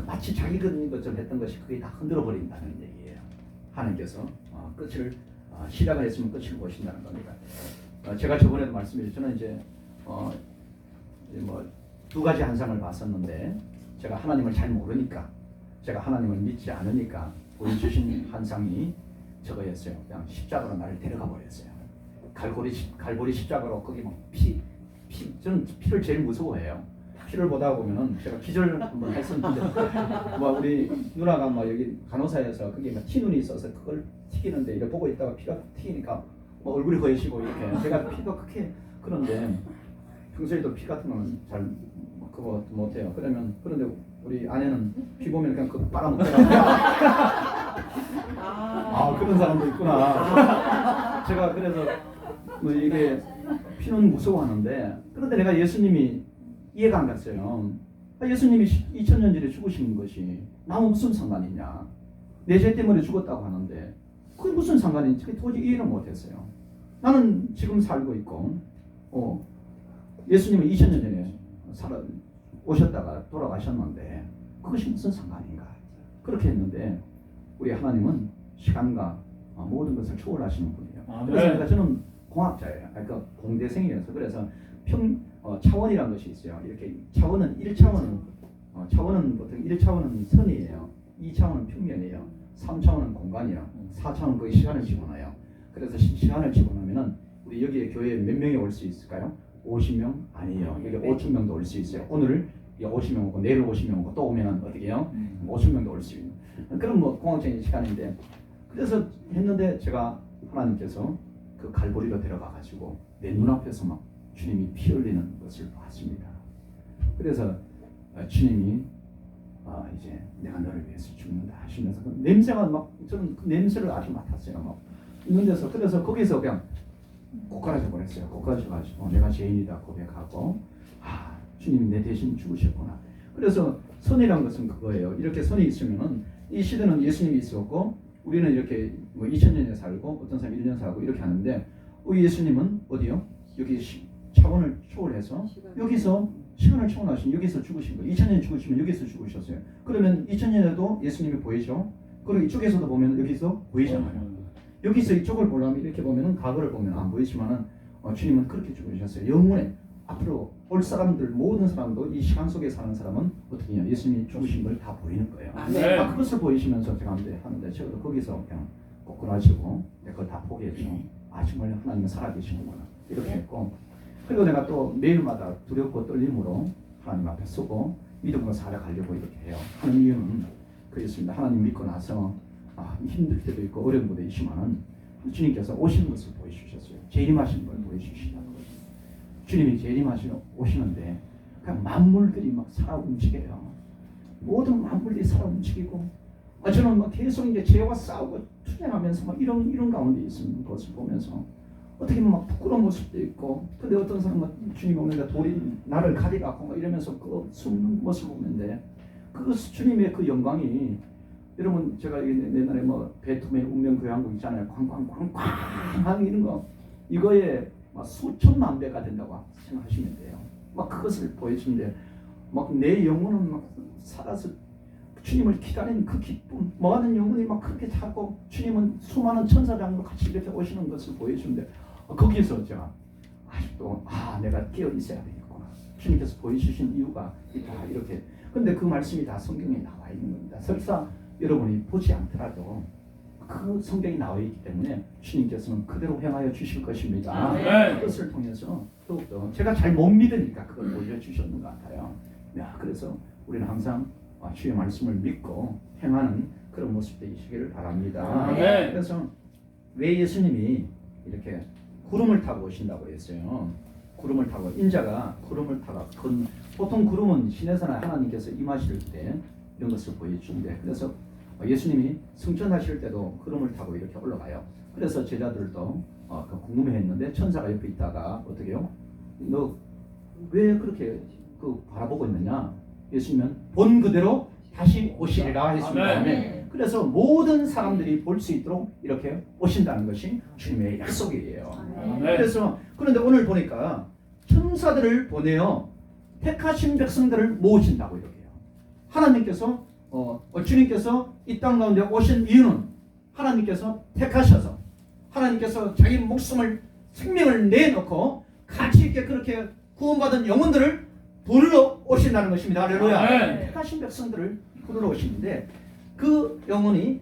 마치 자기 것처럼 했던 것이 그게 다 흔들어 버린다는 얘기예요. 하나님께서 끝을 시작을 했으면 끝을 보신다는 겁니다. 제가 저번에도 말씀드렸죠. 저는 이제 뭐 두 가지 환상을 봤었는데 제가 하나님을 잘 모르니까 제가 하나님을 믿지 않으니까 보여주신 환상이 저거였어요. 그냥 십자가로 나를 데려가 버렸어요. 갈보리 십자가로 거기 막 저는 피를 제일 무서워해요. 피를 보다 보면은 제가 기절 한번 했었는데 뭐 우리 누나가 막 여기 간호사여서 그게 막 티눈이 있어서 그걸 튀기는데 이렇게 보고 있다가 피가 튀기니까 뭐 얼굴이 거해지고 이렇게 제가 피가 그렇게 그런데 평소에도 피 같은 거는 잘 그거 못해요. 그런데 우리 아내는 피 보면 그냥 그거 빨아먹더라고요. 아 그런 사람도 있구나. 제가 그래서 뭐 이게 피는 무서워하는데 그런데 내가 예수님이 이해가 안 갔어요. 예수님이 2000년 전에 죽으신 것이 나하고 무슨 상관이냐. 내 죄 때문에 죽었다고 하는데 그게 무슨 상관인지 도저히 이해를 못했어요. 나는 지금 살고 있고 예수님은 2000년 전에 오셨다가 돌아가셨는데 그것이 무슨 상관인가. 그렇게 했는데 우리 하나님은 시간과 모든 것을 초월하시는 분이에요. 그래서 저는 공학자예요. 그러니까 공대생이라서 그래서 차원이라는 것이 있어요. 이렇게 차원은 1차원은 차원은 보통 1차원은 선이에요. 2차원은 평면이에요. 3차원은 공간이에요. 4차원은 거의 시간을 집어넣어요. 그래서 시간을 집어넣으면은 우리 여기에 교회에 몇 명이 올 수 있을까요? 50명? 아니에요. 여기 5,000명도 올 수 있어요. 오늘 50명 오고 내일 50명 오고 또 오면은 어떻게 해요? 5,000명도 올 수 있는 그런 뭐 공학적인 시간인데 그래서 했는데 제가 하나님께서 그 갈보리로 데려가 가지고 내 눈앞에서 막 주님이 피 흘리는 것을 봤습니다. 그래서 주님이 이제 내가 너를 위해서 죽는다 하시면서 그 냄새가 막 저는 그 냄새를 아주 맡았어요. 막 있는 데서 그래서 거기서 그냥 고깔아져 버렸어요. 고깔아져가지고 내가 죄인이다 고백하고 주님이 내 대신 죽으셨구나. 그래서 선이란 것은 그거예요. 이렇게 선이 있으면은 이 시대는 예수님이 있었고 우리는 이렇게 뭐 2000년에 살고 어떤 사람이 1년 살고 이렇게 하는데 우리 예수님은 어디요? 여기 차원을 초월해서 여기서 시간을 초월하신 여기서 죽으신 거예요. 2000년 죽으시면 여기서 죽으셨어요. 그러면 2000년에도 예수님이 보이죠? 그리고 이쪽에서도 보면 여기서 보이잖아요. 여기서 이쪽을 보려면 이렇게 보면은 과거를 보면 안 보이지만은 주님은 그렇게 죽으셨어요. 영원에 앞으로 올 사람들 모든 사람도 이 시간 속에 사는 사람은 어떻게 해요? 예수님이 죽으신 걸 다 보이는 거예요. 그것을 보이시면서 제가 하는데 저도 거기서 그냥 꼬꾸라지고 그걸 다 포기했죠. 정말 하나님은 살아계시는구나 이렇게 했고 그리고 내가 또 매일마다 두렵고 떨림으로 하나님 앞에 서고 믿음으로 살아가려고 이렇게 해요. 하는 이유는 그렇습니다. 하나님 믿고 나서 힘들 때도 있고 어려운 것도 있지만은 주님께서 오시는 것을 보여주셨어요. 재림하시는 걸 보여주시다고. 주님이 재림하시러 오시는데 그냥 만물들이 막 살아 움직여요. 모든 만물들이 살아 움직이고 저는 막 계속 이제 죄와 싸우고 투쟁하면서 막 이런 가운데 있는 것을 보면서 어떻게 보면 막 부끄러운 모습도 있고 근데 어떤 사람은 주님 오는데 돌이 나를 가리라고 막 이러면서 그 숨는 모습을 보는데 그 주님의 그 영광이 여러분 제가 옛날에 뭐 베토벤의 운명교향곡 있잖아요. 쾅쾅쾅쾅 이런 거 이거에 막 수천만 배가 된다고 생각하시면 돼요. 막 그것을 보여주는데 막 내 영혼은 막 살아서 주님을 기다리는 그 기쁨 많은 영혼이 막 그렇게 자고 주님은 수많은 천사장으로 같이 이렇게 오시는 것을 보여주는데 거기서 제가 아직도 내가 깨어 있어야 되겠구나. 주님께서 보여주신 이유가 있다 이렇게. 근데 그 말씀이 다 성경에 나와 있는 겁니다. 설사 여러분이 보지 않더라도 그 성경이 나와 있기 때문에 주님께서는 그대로 행하여 주실 것입니다. 그것을 통해서 더욱더 제가 잘 못 믿으니까 그걸 보여주셨는 것 같아요. 그래서 우리는 항상 주의 말씀을 믿고 행하는 그런 모습도 있으기를 바랍니다. 그래서 왜 예수님이 이렇게 구름을 타고 오신다고 했어요. 구름을 타고 인자가 구름을 타고 보통 구름은 신에서나 하나님께서 임하실 때 이런 것을 보여주는데 그래서 예수님이 승천하실 때도 구름을 타고 이렇게 올라가요. 그래서 제자들도 궁금해했는데 천사가 옆에 있다가 어떻게요? 너 왜 그렇게 바라보고 있느냐? 예수님은 본 그대로 다시 오시리라 했습니다. 그래서 모든 사람들이 볼 수 있도록 이렇게 오신다는 것이 주님의 약속이에요. 그래서 그런데 오늘 보니까 천사들을 보내어 택하신 백성들을 모으신다고 이렇게 해요. 하나님께서 주님께서 이 땅 가운데 오신 이유는 하나님께서 택하셔서 하나님께서 자기 목숨을 생명을 내놓고 가치 있게 그렇게 구원받은 영혼들을 부르러 오신다는 것입니다. 할렐루야. 택하신 백성들을 부르러 오시는데 그 영혼이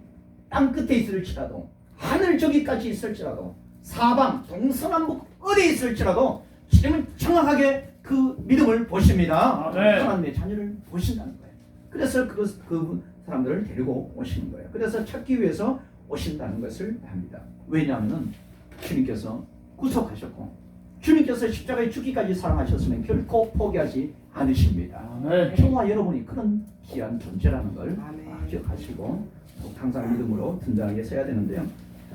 땅 끝에 있을지라도 하늘 저기까지 있을지라도 사방 동서남북 어디 있을지라도 주님은 정확하게 그 믿음을 보십니다. 아멘. 하나님의 자녀를 보신다는 거예요. 그래서 그 사람들을 데리고 오시는 거예요. 그래서 찾기 위해서 오신다는 것을 합니다. 왜냐하면 주님께서 구속하셨고 주님께서 십자가에 죽기까지 사랑하셨으면 결코 포기하지 않으십니다. 아멘. 저와 여러분이 그런 귀한 존재라는 걸 아멘. 기억하시고 항상 믿음으로 든든하게 서야 되는데요.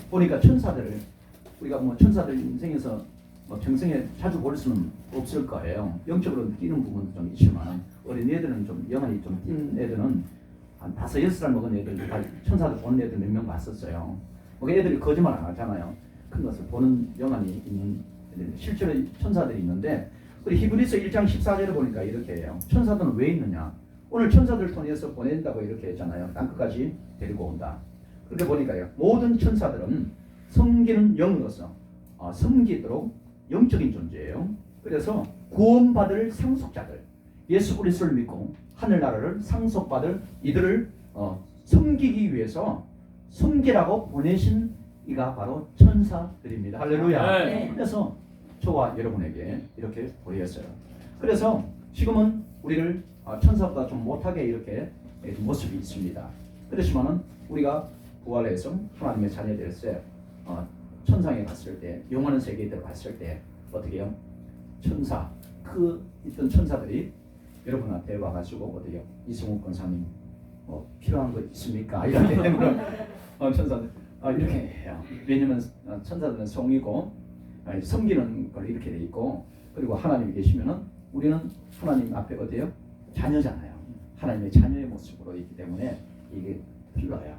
보니까 천사들을 우리가 뭐 천사들 인생에서 뭐 평생에 자주 볼 수는 없을 거예요. 영적으로 뛰는 부분도 좀 있지만 어린 애들은 좀 영안이 좀 뛴 애들은 한 5-6살 먹은 애들 천사들 보는 애들 몇 명 봤었어요. 뭐 애들이 거짓말 안 하잖아요. 큰 것을 보는 영안이 있는 애들. 실제로 천사들이 있는데 우리 히브리서 1장 14절을 보니까 이렇게 해요. 천사들은 왜 있느냐? 오늘 천사들 통해서 보낸다고 이렇게 했잖아요. 땅끝까지 데리고 온다. 그렇게 보니까요. 모든 천사들은 섬기는 영으로서 섬기도록 영적인 존재예요. 그래서 구원받을 상속자들, 예수 그리스도를 믿고 하늘나라를 상속받을 이들을 섬기기 위해서 섬기라고 보내신 이가 바로 천사들입니다. 할렐루야. 네. 그래서 저와 여러분에게 이렇게 보였어요. 그래서 지금은 우리를 천사보다 좀 못하게 이렇게 모습이 있습니다. 그렇지만은 우리가 부활해서 하나님의 자녀들세 천상에 갔을 때, 영원한 세계에 들어갔을 때 어떻게 해요? 천사, 그 있던 천사들이 여러분한테 와가지고 어떻게 해요? 이승욱 권사님 필요한 거 있습니까? 이렇게 되면 천사들 이렇게 해요. 왜냐면 천사들은 성이고 섬기는 걸 이렇게 돼 있고, 그리고 하나님이 계시면은 우리는 하나님 앞에 어때요? 자녀잖아요. 하나님의 자녀의 모습으로 있기 때문에 이게 틀려요.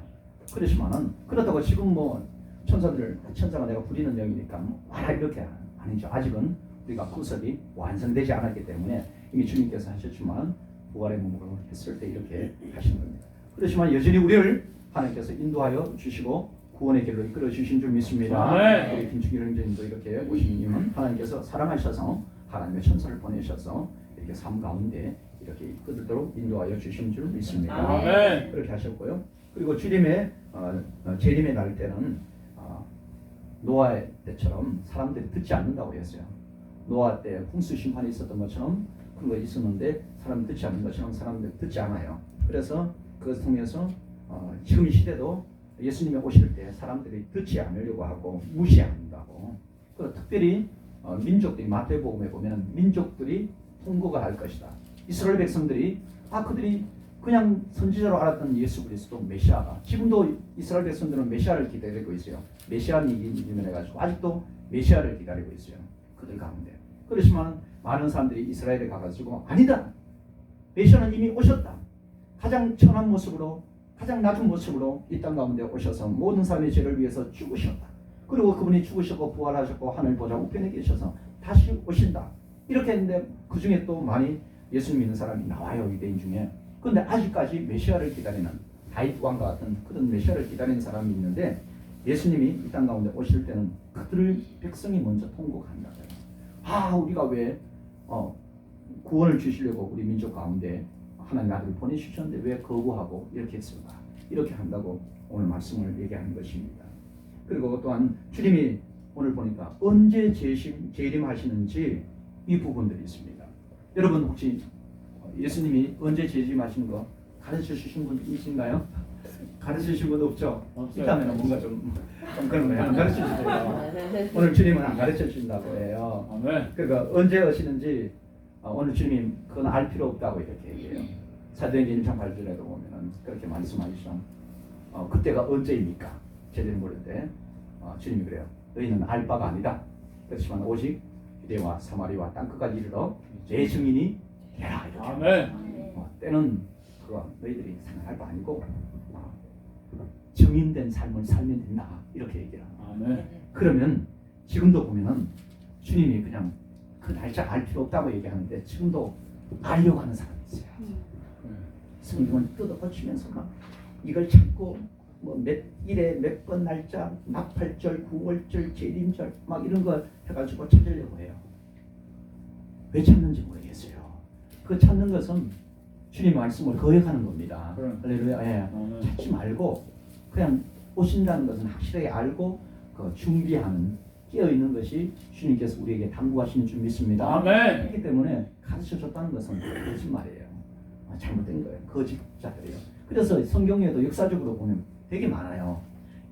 그렇지만은 그렇다고 지금 뭐 천사가 내가 부리는 영이니까 와라 이렇게 아니죠. 아직은 우리가 구속이 완성되지 않았기 때문에 이미 주님께서 하셨지만 부활의 몸으로 했을 때 이렇게 하시는 겁니다. 그렇지만 여전히 우리를 하나님께서 인도하여 주시고 구원의 길로 이끌어 주신 줄 믿습니다. 아멘. 우리 김충길 형제님도 이렇게 오신 이유는 하나님께서 사랑하셔서 하나님의 천사를 보내셔서 이렇게 삶 가운데 이렇게 이끌도록 인도하여 주신 줄 믿습니다. 아멘. 그렇게 하셨고요. 그리고 주님의 재림의 날 때는 노아 때처럼 사람들이 듣지 않는다고 했어요. 노아 때 홍수 심판이 있었던 것처럼 그런 거 있었는데 사람 듣지 않는 것처럼 사람들이 듣지 않아요. 그래서 그것을 통해서 지금 이 시대도 예수님이 오실 때 사람들이 듣지 않으려고 하고 무시한다고. 그리고 특별히 민족들이 마태복음에 보면 민족들이 통곡을 할 것이다. 이스라엘 백성들이 그들이 그냥 선지자로 알았던 예수 그리스도 메시아가 지금도 이스라엘 백성들은 메시아를 기다리고 있어요. 메시아님이 유명해가지고 아직도 메시아를 기다리고 있어요. 그들 가운데. 그렇지만 많은 사람들이 이스라엘에 가가지고 아니다. 메시아는 이미 오셨다. 가장 천한 모습으로 가장 낮은 모습으로 이 땅 가운데 오셔서 모든 사람의 죄를 위해서 죽으셨다. 그리고 그분이 죽으셨고 부활하셨고 하늘 보좌 우편에 계셔서 다시 오신다. 이렇게 했는데 그 중에 또 많이 예수님 믿는 사람이 나와요. 유대인 중에. 그런데 아직까지 메시아를 기다리는 다윗 왕과 같은 그런 메시아를 기다리는 사람이 있는데 예수님이 이 땅 가운데 오실 때는 그들을 백성이 먼저 통곡한다. 우리가 왜 구원을 주시려고 우리 민족 가운데 하나님 아들을 보내주셨는데 왜 거부하고 이렇게 했을까? 이렇게 한다고 오늘 말씀을 얘기하는 것입니다. 그리고 또한 주님이 오늘 보니까 언제 재림하시는지 이 부분들이 있습니다. 여러분 혹시 예수님이 언제 재림하시는 거 가르쳐 주신 분 있으신가요? 가르쳐 주신 분 없죠? 없어요. 있다면 뭔가 좀 그런 거예요. 안 가르쳐 주세요. 오늘 주님은 안 가르쳐 주신다고 해요. 아멘. 그러니까 언제 오시는지 오늘 주님 그건 알 필요 없다고 이렇게 얘기해요. 사도행전 1장 8절에도 보면은 그렇게 말씀하시죠. 그때가 언제입니까? 제대로 모를 때 주님이 그래요. 너희는 알 바가 아니다. 그렇지만 오직 유대와 사마리와 땅끝까지 이르러 내 증인이 되라. 이렇게. 아멘. 때는 그거 너희들이 생각할 바 아니고 증인된 삶을 살면 된다. 이렇게 얘기를 합니다. 아멘. 그러면 지금도 보면은 주님이 그냥 그 날짜 알 필요 없다고 얘기하는데 지금도 알려고 하는 사람이 있어요. 성경을 뜯어고치면서 막 이걸 찾고 뭐 몇 일에 몇 번 날짜, 나팔절, 구월절, 재림절 막 이런 거 해가지고 찾으려고 해요. 왜 찾는지 모르겠어요. 그 찾는 것은 주님 말씀을 거역하는 겁니다. 할렐루야. 예. 찾지 말고 그냥 오신다는 것은 확실하게 알고 그 준비하는 깨어 있는 것이 주님께서 우리에게 당부하시는 줄 믿습니다. 아멘. 그렇기 때문에 가르쳐 줬다는 것은 거짓말이에요. 잘못된 거예요. 거짓자들이에요. 그래서 성경에도 역사적으로 보면 되게 많아요.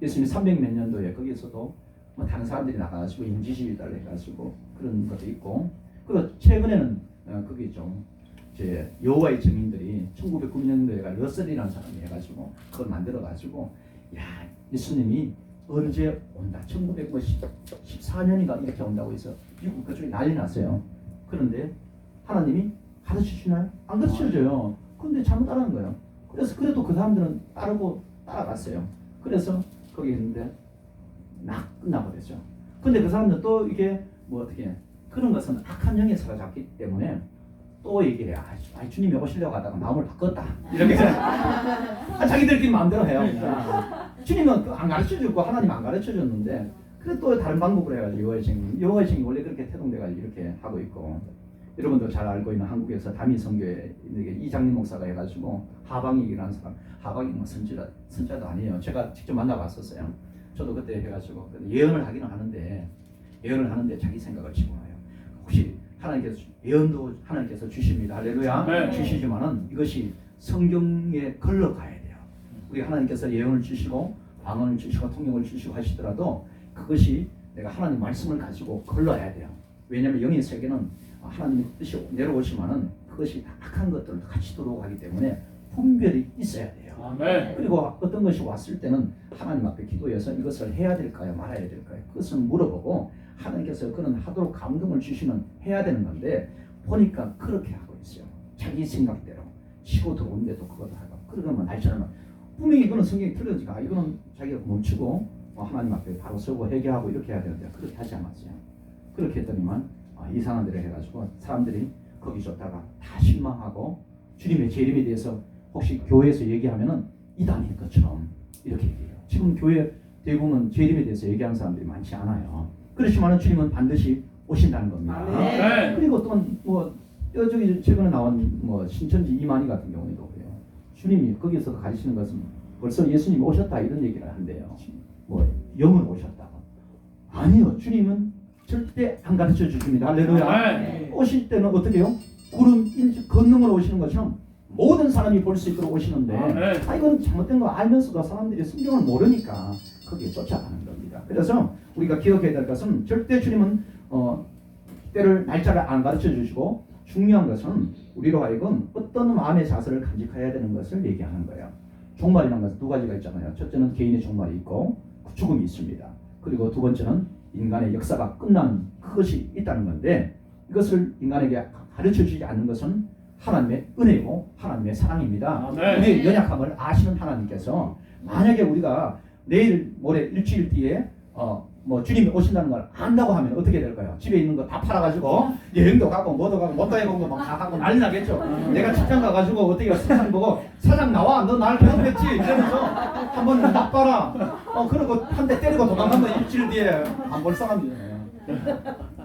예수님 300몇 년도에 거기에서도 뭐 다른 사람들이 나가가지고 인지시위를 해가지고 그런 것도 있고, 그리고 최근에는 그게 좀 이제 여호와의 증인들이 1909년도에가 러셀이라는 사람이 해가지고 그걸 만들어가지고 야 예수님이 언제 온다 1914년인가 이렇게 온다고 해서 미국 그쪽에 난리 났어요. 그런데 하나님이 가르쳐 주나요? 안 가르쳐 줘요. 근데 잘못 따라한 거예요. 그래서 그래도 그 사람들은 따라갔어요. 그래서 거기 있는데 끝나버렸죠. 근데 그 사람들은 또 이게 뭐 어떻게 그런 것은 악한 영에 사로잡기 때문에 또 얘기해요. 주님이 오시려고 하다가 마음을 바꿨다. 이렇게 자기들끼리 마음대로 해요. 주님은 안 가르쳐주고 하나님 안 가르쳐줬는데 그래 또 다른 방법으로 해가지고 여호와의 증인 원래 그렇게 태동돼가지고 이렇게 하고 있고, 여러분도 잘 알고 있는 한국에서 다미 선교회 이장림 목사가 해가지고 하방익이라는 사람, 하방익 뭐 선자도 아니에요. 제가 직접 만나봤었어요. 저도 그때 해가지고 예언을 하기는 하는데 자기 생각을 집어넣어요. 혹시 하나님께서 예언도 하나님께서 주십니다. 할렐루야. 네. 주시지만은 이것이 성경에 걸러가야 돼요. 우리 하나님께서 예언을 주시고 방언을 주시고 통역을 주시고 하시더라도 그것이 내가 하나님 말씀을 가지고 걸러야 돼요. 왜냐하면 영의 세계는 하나님의 뜻이 내려오시면은 그것이 다 악한 것들도 같이 들어오기 때문에 분별이 있어야 돼요. 아멘. 그리고 어떤 것이 왔을 때는 하나님 앞에 기도해서 이것을 해야 될까요? 말아야 될까요? 그것을 물어보고 하나님께서 그런 하도록 감동을 주시면 해야 되는 건데 보니까 그렇게 하고 있어요. 자기 생각대로 치고 들어오는데도 그것도 하고 그러면 날짜는 분명히 이거는 성경이 틀려지가 이거는 자기가 멈추고 하나님 앞에 바로 서고 회개하고 이렇게 해야 되는데 그렇게 하지 않았어요. 그렇게 했더니만 이상한 데를 해가지고 사람들이 거기 줬다가 다 실망하고 주님의 재림에 대해서 혹시 교회에서 얘기하면은 이단일 것처럼 이렇게 얘기해요. 지금 교회 대부분 재림에 대해서 얘기하는 사람들이 많지 않아요. 그렇지만은 주님은 반드시 오신다는 겁니다. 네. 그리고 또 뭐 저기 최근에 나온 뭐 신천지 이만희 같은 경우에도 그래요. 주님이 거기서 가르치는 것은 벌써 예수님이 오셨다 이런 얘기를 한대요. 뭐 영은 오셨다고. 아니요. 주님은 절대 안 가르쳐 주십니다. 할렐루야. 네. 오실 때는 어떻게 해요? 구름 건능으로 오시는 것처럼 모든 사람이 볼 수 있도록 오시는데 이건 잘못된 거 알면서도 사람들이 성경을 모르니까 거기에 쫓아가는 겁니다. 그래서 우리가 기억해야 될 것은 절대 주님은 때를 날짜를 안 가르쳐 주시고 중요한 것은 우리로 하여금 어떤 마음의 자세를 간직해야 되는 것을 얘기하는 거예요. 종말이라는 것은 두 가지가 있잖아요. 첫째는 개인의 종말이 있고 죽음이 있습니다. 그리고 두 번째는 인간의 역사가 끝나는 그것이 있다는 건데 이것을 인간에게 가르쳐 주지 않는 것은 하나님의 은혜고 하나님의 사랑입니다. 아멘. 우리의 연약함을 아시는 하나님께서 만약에 우리가 내일 모레 일주일 뒤에 뭐 주님이 오신다는 걸 안다고 하면 어떻게 될까요? 집에 있는 거 다 팔아가지고 여행도 가고 뭐도 가고 못다 해본 거 막 다 하고 난리 나겠죠. 내가 직장 가가지고 어떻게 사장 보고 사장 나와 너 나를 괴롭혔지 이러면서 한번 나빠라 그러고 한 대 때리고 도망가면 일주일 뒤에 안 볼 사람이에요.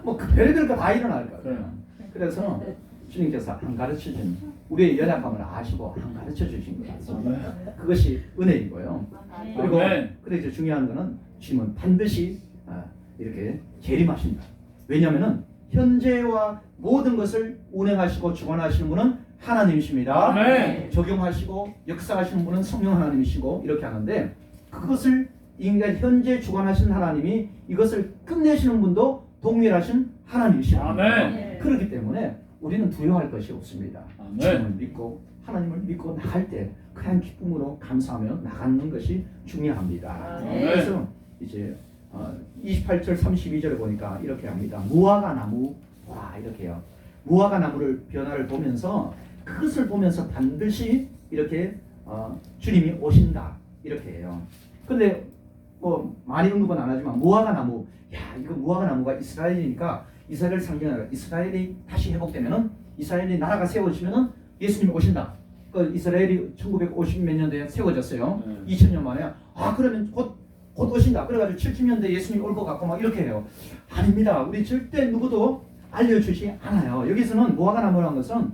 뭐 별의별 거 다 일어날 거예요. 그래서 주님께서 안 가르쳐준 우리의 연약함을 아시고 안 가르쳐 주신 것 같습니다. 그것이 은혜이고요. 그리고 그래서 중요한 거는 주님은 반드시 이렇게 재림하신다. 왜냐하면은 현재와 모든 것을 운행하시고 주관하시는 분은 하나님이십니다. 아멘. 적용하시고 역사하시는 분은 성령 하나님이시고 이렇게 하는데 그것을 인간 현재 주관하시는 하나님이 이것을 끝내시는 분도 동일하신 하나님이십니다. 아멘. 그렇기 때문에 우리는 두려워할 것이 없습니다. 아멘. 주님을 믿고 하나님을 믿고 나갈 때 그냥 기쁨으로 감사하며 나가는 것이 중요합니다. 아멘. 그래서 이제 28절 32절에 보니까 이렇게 합니다. 무화과 나무 와 이렇게 해요. 무화과 나무를 변화를 보면서 그것을 보면서 반드시 이렇게 주님이 오신다 이렇게 해요. 근데 뭐 많이 언급은 안 하지만 무화과 나무 이거 무화과 나무가 이스라엘이니까 이스라엘 상징하라. 이스라엘이 다시 회복되면은 이스라엘이 나라가 세워지면은 예수님이 오신다. 그 이스라엘이 1950 몇 년도에 세워졌어요. 2000년 만에 그러면 곧 오신다. 그래가지고 70년대 예수님이 올 것 같고 막 이렇게 해요. 아닙니다. 우리 절대 누구도 알려주지 않아요. 여기서는 무화과 나무라는 것은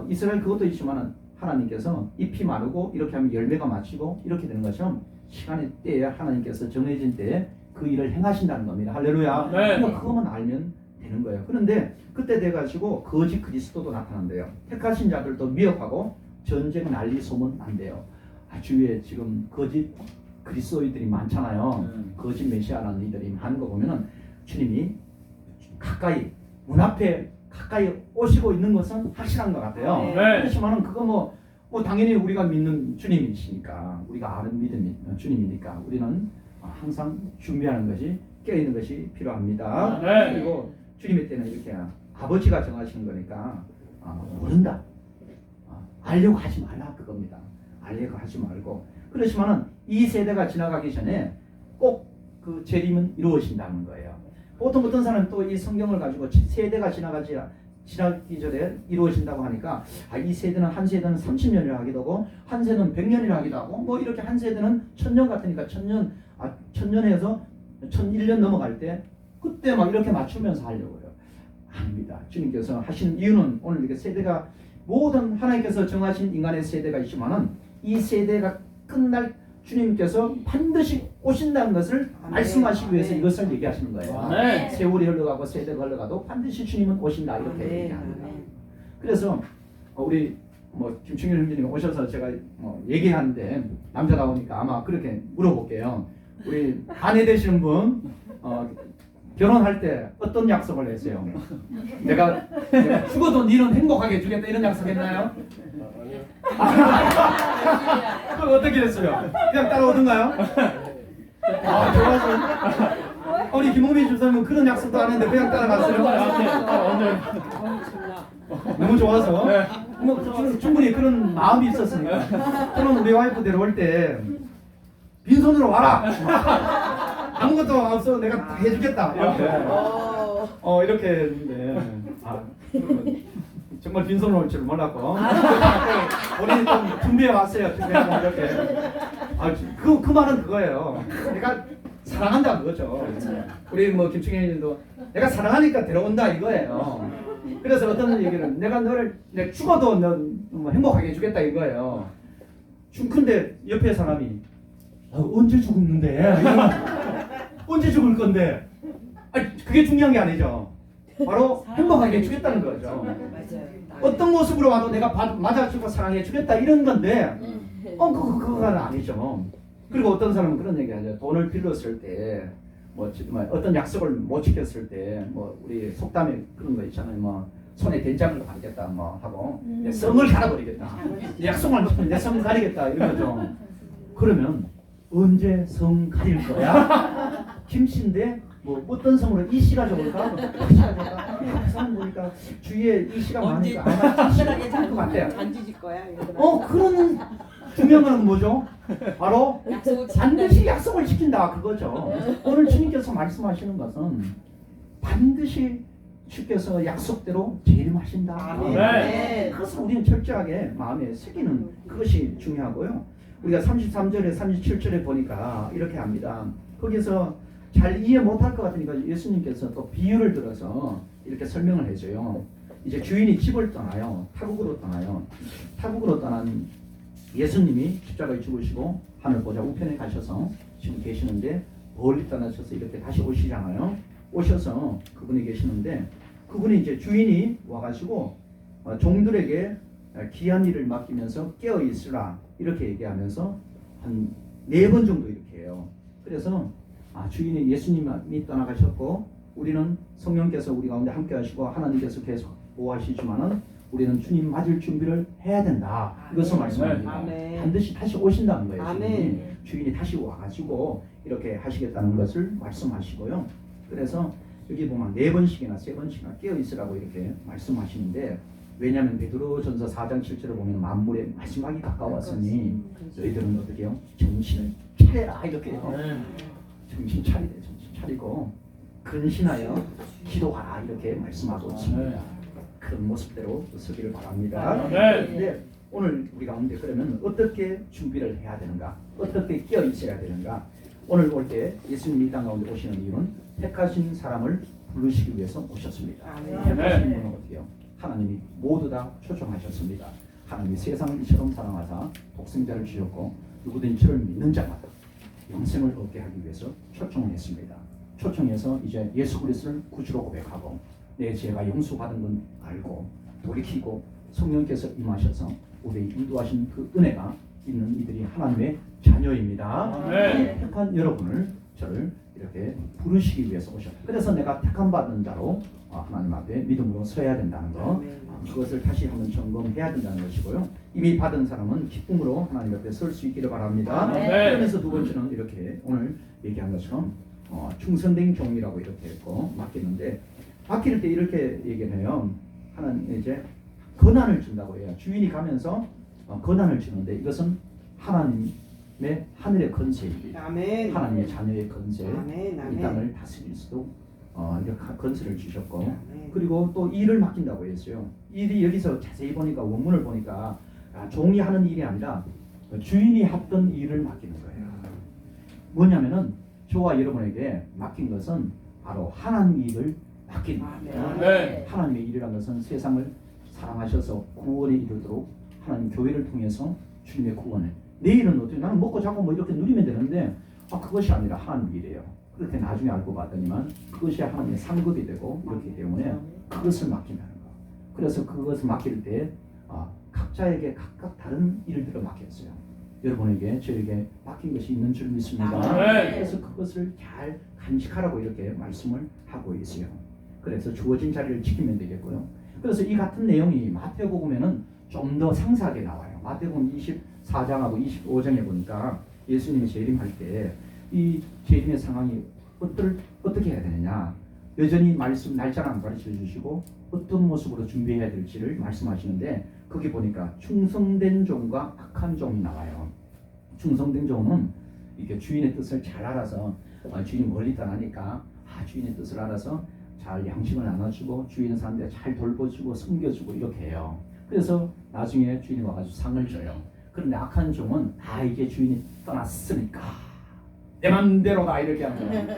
이스라엘 그것도 있지만은 하나님께서 잎이 마르고 이렇게 하면 열매가 맺히고 이렇게 되는 것처럼 시간의 때에 하나님께서 정해진 때에 그 일을 행하신다는 겁니다. 할렐루야. 네. 그러니까 그것만 알면 되는 거예요. 그런데 그때 돼가지고 거짓 그리스도도 나타난대요. 택하신 자들도 미혹하고 전쟁 난리 소문 난대요. 주위에 지금 거짓 그리스도인들이 많잖아요. 거짓 메시아라는 이들이 하는 거 보면은 주님이 가까이 문 앞에 가까이 오시고 있는 것은 확실한 것 같아요. 네. 그렇지만은 그거 뭐 당연히 우리가 믿는 주님이시니까, 우리가 아는 믿음이 주님이니까 우리는 항상 준비하는 것이, 깨어있는 것이 필요합니다. 네. 그리고 주님의 때는 이렇게 아버지가 정하시는 거니까 모른다, 알려고 하지 말라, 그겁니다. 알려고 하지 말고. 그렇지만은 이 세대가 지나가기 전에 꼭 그 재림은 이루어진다는 거예요. 보통 어떤 사람은 또 이 성경을 가지고 세대가 지나기 전에 이루어진다고 하니까 이 세대는 한 세대는 30년이라 하기도 하고 한 세대는 100년이라 하기도 하고 뭐 이렇게 한 세대는 1000년 같으니까 1000년에서 1001년 넘어갈 때 그때 막 이렇게 맞추면서 하려고요. 아닙니다. 주님께서 하신 이유는 오늘 이렇게 세대가 모든 하나님께서 정하신 인간의 세대가 있지만은 이 세대가 끝날 주님께서 반드시 오신다는 것을 말씀하시기 위해서 이것을 얘기하시는 거예요. 네. 세월이 흘러가고 세대가 흘러가도 반드시 주님은 오신다, 이렇게 얘기합니다. 그래서 우리 김충일 형님이 오셔서 제가 얘기하는데 남자 나오니까 아마 그렇게 물어볼게요. 우리 아내 되시는 분 결혼할 때 어떤 약속을 했어요? 내가 죽어도 너는 행복하게 해주겠다, 이런 약속했나요? 그럼 어떻게 됐어요? 그냥 따라오던가요? 좋아서 우리 김홍민 집사님은 그런 약속도 안 했는데 그냥 따라갔어요. 너무 좋아서 충분히 그런 마음이 있었으니까. 저는 우리 와이프 데려올 때 빈손으로 와라, 아무것도 없어 내가 다 해주겠다, 이렇게 했는데 정말 빈손으로 올 줄 몰랐고 우리는 좀 준비해 왔어요. 이렇게 그 말은 그거예요. 내가 사랑한다, 그거죠. 우리 김충현님도 내가 사랑하니까 데려온다, 이거예요. 그래서 어떤 얘기는 내가 죽어도 넌 행복하게 해주겠다, 이거예요. 근데 옆에 사람이 언제 죽는데? 언제 죽을 건데? 그게 중요한 게 아니죠. 바로 행복하게 해주겠다는 거죠. 어떤 모습으로 와도 내가 맞아주고 사랑해 주겠다, 이런 건데 그건 아니죠. 그리고 어떤 사람은 그런 얘기하죠. 돈을 빌렸을 때 어떤 약속을 못 지켰을 때 우리 속담에 그런 거 있잖아요. 손에 된장을 가리겠다 하고 내 성을 갈아버리겠다, 약속을 지키면 내 성을 가리겠다, 이런 거죠. 그러면 언제 성 가릴 거야? 김씨인데 어떤 성으로 이씨가 좋을까? 이씨가 좋을까? 성 보니까 주위에 이씨가 많으니까 아마 이씨가 좋을 것 같아요. 단지질 거야. 그런 중요한 건 뭐죠? 바로 반드시 약속을 지킨다, 그거죠. 오늘 주님께서 말씀하시는 것은 반드시 주께서 약속대로 재림하신다. 네. 그것을 우리는 철저하게 마음에 새기는 그것이 중요하고요. 우리가 33절에 37절에 보니까 이렇게 합니다. 거기서 잘 이해 못할 것 같으니까 예수님께서 또 비유를 들어서 이렇게 설명을 해줘요. 이제 주인이 집을 떠나요. 타국으로 떠나요. 타국으로 떠난 예수님이 십자가에 죽으시고 하늘 보좌 우편에 가셔서 지금 계시는데 멀리 떠나셔서 이렇게 다시 오시잖아요. 오셔서 그분이 계시는데 그분이 이제 주인이 와가지고 종들에게 귀한 일을 맡기면서 깨어 있으라, 이렇게 얘기하면서 한 4번 정도 이렇게 해요. 그래서 주인이 예수님이 떠나가셨고 우리는 성령께서 우리 가운데 함께 하시고 하나님께서 계속 보호하시지만은 우리는 주님 맞을 준비를 해야 된다, 이것을 말씀합니다. 아멘. 반드시 다시 오신다는 거예요. 아멘. 주인이 다시 와가지고 이렇게 하시겠다는 것을 말씀하시고요. 그래서 여기 보면 4번씩이나 3번씩이나 깨어 있으라고 이렇게 말씀하시는데, 왜냐하면 베드로전서 4장 7절을 보면 만물의 마지막이 가까웠으니 너희들은 어떻게 해요? 정신을 차려라, 이렇게 해요. 정신 차리래, 정신 차리고 근신하여 기도하라, 이렇게 말씀하고 있습니다. 그런 모습대로 서기를 바랍니다. 그런데 오늘 우리 가운데 그러면 어떻게 준비를 해야 되는가, 어떻게 깨어 있어야 되는가. 오늘 올 때 예수님이 이 땅 가운데 오시는 이유는 택하신 사람을 부르시기 위해서 오셨습니다. 택하신 분은 어떻게 해요? 하나님이 모두 다 초청하셨습니다. 하나님이 세상을 이처럼 사랑하사 독생자를 주셨고 누구든지 저를 믿는 자마다 영생을 얻게 하기 위해서 초청했습니다. 초청해서 이제 예수 그리스도를 구주로 고백하고 내 죄가 용서받은 건 알고 돌이키고 성령께서 임하셔서 우리 인도하신 그 은혜가 있는 이들이 하나님의 자녀입니다. 네. 택한 여러분을 저를 이렇게 부르시기 위해서 오셨다. 그래서 내가 택함 받은 자로 하나님 앞에 믿음으로 서야 된다는 거, 그것을 다시 한번 점검해야 된다는 것이고요. 이미 받은 사람은 기쁨으로 하나님 앞에 설 수 있기를 바랍니다. 네. 그러면서 두 번째는 이렇게 오늘 얘기한 것처럼 충성된 종이라고 이렇게 했고 맡기는데, 맡길 때 이렇게 얘기를 해요. 하나님 이제 권한을 준다고 해요. 주인이 가면서 권한을 주는데 이것은 하나님의 하늘의 건세입니다. 아멘. 하나님의 자녀의 건세, 아멘. 이 아멘. 땅을 다스릴 수도 이렇게 건세를 주셨고, 아멘. 그리고 또 일을 맡긴다고 했어요. 일이 여기서 자세히 보니까 원문을 보니까 종이 하는 일이 아니라 주인이 했던 일을 맡기는 거예요. 뭐냐면은 저와 여러분에게 맡긴 것은 바로 하나님 일을 맡기는 겁니다. 네. 하나님의 일이라는 것은 세상을 사랑하셔서 구원에 이르도록 하나님 교회를 통해서 주님의 구원을, 내일은 어떻게 나는 먹고 자고 뭐 이렇게 누리면 되는데 그것이 아니라 하나님 일이에요. 그렇게 나중에 알고 봤더니만 그것이 하나님의 상급이 되고 그렇기 때문에 그것을 맡긴다는 거. 그래서 그것을 맡길 때 각자에게 각각 다른 일들을 맡겼어요. 여러분에게 저에게 맡긴 것이 있는 줄 믿습니다. 네. 그래서 그것을 잘 간직하라고 이렇게 말씀을 하고 있어요. 그래서 주어진 자리를 지키면 되겠고요. 그래서 이 같은 내용이 마태복음에는 좀 더 상세하게 나와요. 마태복음 24장하고 25장에 보니까 예수님이 재림할 때 이 재림의 상황이 어떻게 해야 되느냐, 여전히 말씀 날짜를 안 가르쳐 주시고 어떤 모습으로 준비해야 될지를 말씀하시는데, 거기 보니까 충성된 종과 악한 종이 나와요. 충성된 종은 이렇게 주인의 뜻을 잘 알아서 주인이 멀리 떠나니까 주인의 뜻을 알아서 잘 양식을 나눠주고 주인 사람들 잘 돌봐주고 섬겨주고 이렇게 해요. 그래서 나중에 주인이 와가지고 상을 줘요. 그런데 악한 종은 이게 주인이 떠났으니까 내 맘대로다 이렇게 하는 거예요.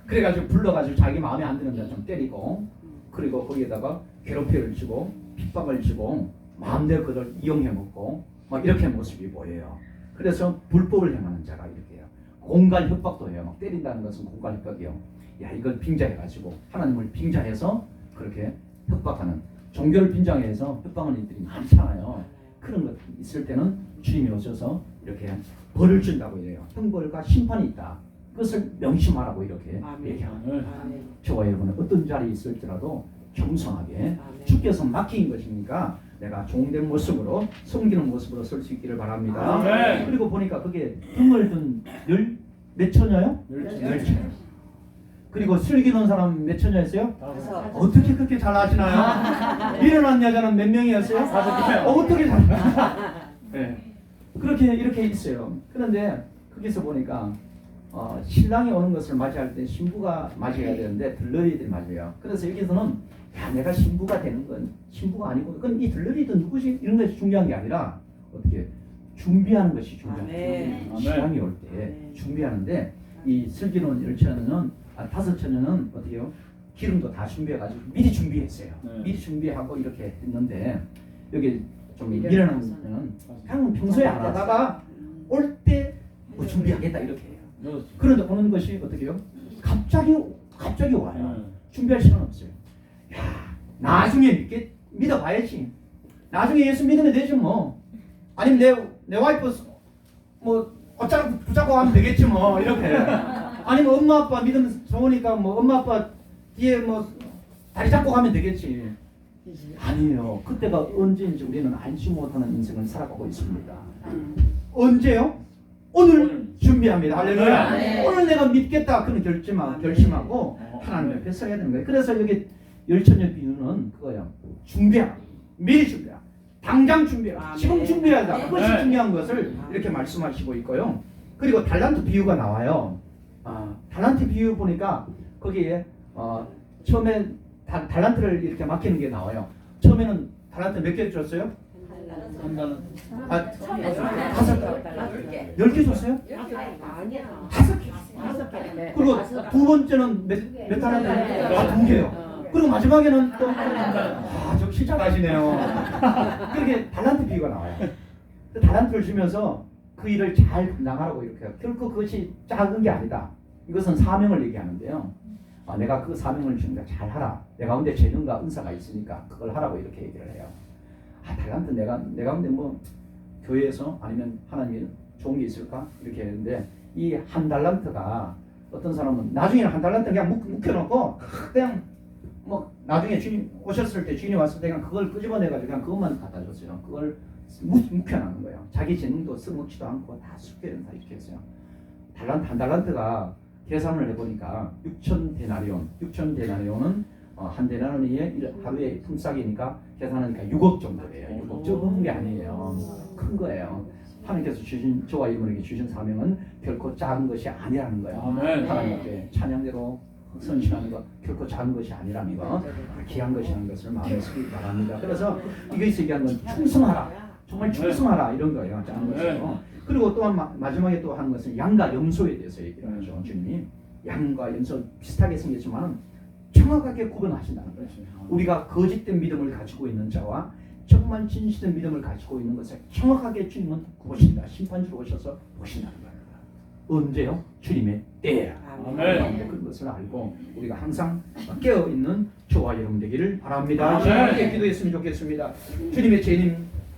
그래가지고 불러가지고 자기 마음에 안 드는 데좀 때리고, 그리고 거기에다가 괴롭힘을 주고 핍박을 주고 마음대로 그걸 이용해 먹고 막 이렇게 모습이 보여요. 그래서 불법을 행하는 자가 이렇게 해요. 공갈 협박도 해요. 막 때린다는 것은 공갈 협박이요. 이걸 빙자해가지고 하나님을 빙자해서 그렇게 협박하는, 종교를 빙자해서 협박하는 이들이 많잖아요. 그런 것 있을 때는 주님이 오셔서 이렇게 벌을 준다고 해요. 형벌과 심판이 있다. 그것을 명심하라고 이렇게 얘기합니다. 아멘. 저와 여러분은 어떤 자리에 있을지라도 겸손하게 주께서 맡긴 것이니까 내가 종된 모습으로 섬기는 모습으로 설 수 있기를 바랍니다. 아멘. 그리고 보니까 그게 등을 든 몇 처녀요? 열 처녀. 그리고 슬기 놓은 사람 몇 처녀였어요? 어떻게 그렇게 잘 아시나요? 일어난 여자는 몇 명이었어요? 5명. 어떻게 잘? 네. 그렇게 이렇게 있어요. 그런데 거기서 보니까 신랑이 오는 것을 맞이할 때 신부가 맞이해야 되는데 들러리들이 맞아요. 그래서 여기서는 내가 신부가 되는 건 신부가 아니고, 그건 이 들러리든 누구지 이런 것이 중요한 게 아니라 어떻게 준비하는 것이 중요해요. 신랑이 올 때 준비하는데, 이 슬기로운 10처녀는 5처녀는 어떻게요? 기름도 다 준비해가지고 미리 준비했어요. 네. 미리 준비하고 이렇게 했는데, 여기 좀 미련한 분은 그냥 평소에 안 하다가 올 때 뭐 준비하겠다 이렇게 해요. 그런데 오는 것이 어떻게 해요? 갑자기 와요. 준비할 시간 없어요. 나중에 믿어봐야지. 나중에 예수 믿으면 되지 뭐. 아니면 내 와이프 뭐 어쩌고 붙잡고 하면 되겠지 뭐 이렇게. 아니면 엄마 아빠 믿으면 좋으니까 뭐 엄마 아빠 뒤에 뭐 다리 잡고 가면 되겠지. 아니에요. 그때가 언제인지 우리는 알지 못하는 인생을 살아가고 있습니다. 언제요? 오늘 준비합니다. 할렐루야. 네. 오늘 내가 믿겠다. 그런 결심하고 하나님 앞에 서야 되는 거예요. 그래서 여기 열처녀 비유는 그거야. 준비하라. 미리 준비하라. 당장 준비하라. 지금 준비하자. 그것이 중요한 것을 이렇게 말씀하시고 있고요. 그리고 달란트 비유가 나와요. 달란트 비유 보니까 거기에 처음에 달란트를 이렇게 맡기는 게 나와요. 처음에는 달란트 몇 개 줬어요? 10개 줬어요? 5개. 그리고 두 번째는 몇 달란트? 2개요. 그리고 마지막에는 또 좀 시작하시네요. 그렇게 달란트 비유가 나와요. 달란트를 주면서 그 일을 잘 감당하라고 이렇게 해요. 결코 그것이 작은 게 아니다. 이것은 사명을 얘기하는데요. 내가 그 사명을 주니까 잘 하라. 내 가운데 재능과 은사가 있으니까 그걸 하라고 이렇게 얘기를 해요. 달란트 내 가운데 뭐 교회에서 아니면 하나님이 좋은 게 있을까 이렇게 했는데 이 한 달란트가 어떤 사람은 나중에는 한 달란트 그냥 묵혀놓고 그냥 뭐 나중에 주인 오셨을 때 주인이 왔을 때 그냥 그걸 끄집어내가지고 그냥 그것만 갖다 줬어요. 그걸 묵혀놓는 거예요. 자기 재능도 써먹지도 않고 다 숙제는 다 이렇게 했어요. 한 달란트가 계산을 해보니까 6천 데나리온. 6천 데나리온은 한 데나리온이 하루에 품삯이니까 계산하니까 6억 정도 돼요. 6억 적은 게 아니에요. 큰 거예요. 하나님께서 주신 저와 여러분에게 주신 사명은 결코 작은 것이 아니라는 거예요. 아멘. 하나님 앞에 찬양대로 선신하는 것 결코 작은 것이 아니라는 거, 귀한 것이라는 것을 마음에 쓰기 바랍니다. 그래서 이것이 얘기하는 건 충성하라. 정말 충성하라 이런 거예요. 작은 것이요. 그리고 또한 마지막에 또 하는 것은 양과 염소에 대해서 얘기를 하죠. 주님이 양과 염소 비슷하게 생겼지만 정확하게 구분하신다는 거예요. 우리가 거짓된 믿음을 가지고 있는 자와 정말 진실된 믿음을 가지고 있는 것을 정확하게 주님은 구보신다. 심판주로 오셔서 보신다는 거예요. 언제요? 주님의 때야. 아멘. 그런 것을 알고 우리가 항상 깨어 있는 저와 여러분 되기를 바랍니다. 아멘. 함께 기도했으면 좋겠습니다. 주님의 죄님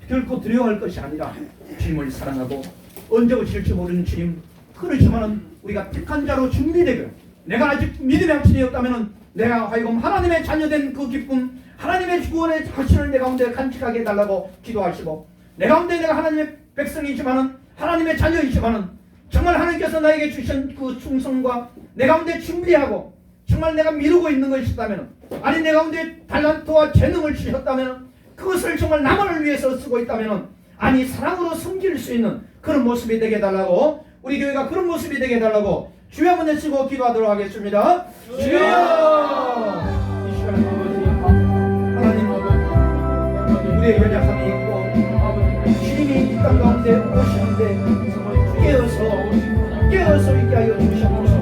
결코 두려워할 것이 아니라 주님을 사랑하고 언제 오실지 모르는 주님. 그렇지만은 우리가 택한 자로 준비되고 내가 아직 믿음의 확신이 없다면은 내가 하여금 하나님의 자녀된 그 기쁨, 하나님의 구원의 확신을 내 가운데 간직하게 해달라고 기도하시고 내 가운데 내가 하나님의 백성이지만은 하나님의 자녀이지만은 정말 하나님께서 나에게 주신 그 충성과 내 가운데 준비하고 정말 내가 미루고 있는 것이 있다면 아니 내 가운데 달란트와 재능을 주셨다면 그것을 정말 나만을 위해서 쓰고 있다면 아니 사랑으로 섬길 수 있는 그런 모습이 되게 해달라고 우리 교회가 그런 모습이 되게 해달라고 주여 한번 내치고 기도하도록 하겠습니다. 주여! 이 시간에 하나님 우리의 연약함이 있고 주님이 이 땅 가운데 오시는데 깨어서 있게 하여 주시옵소서.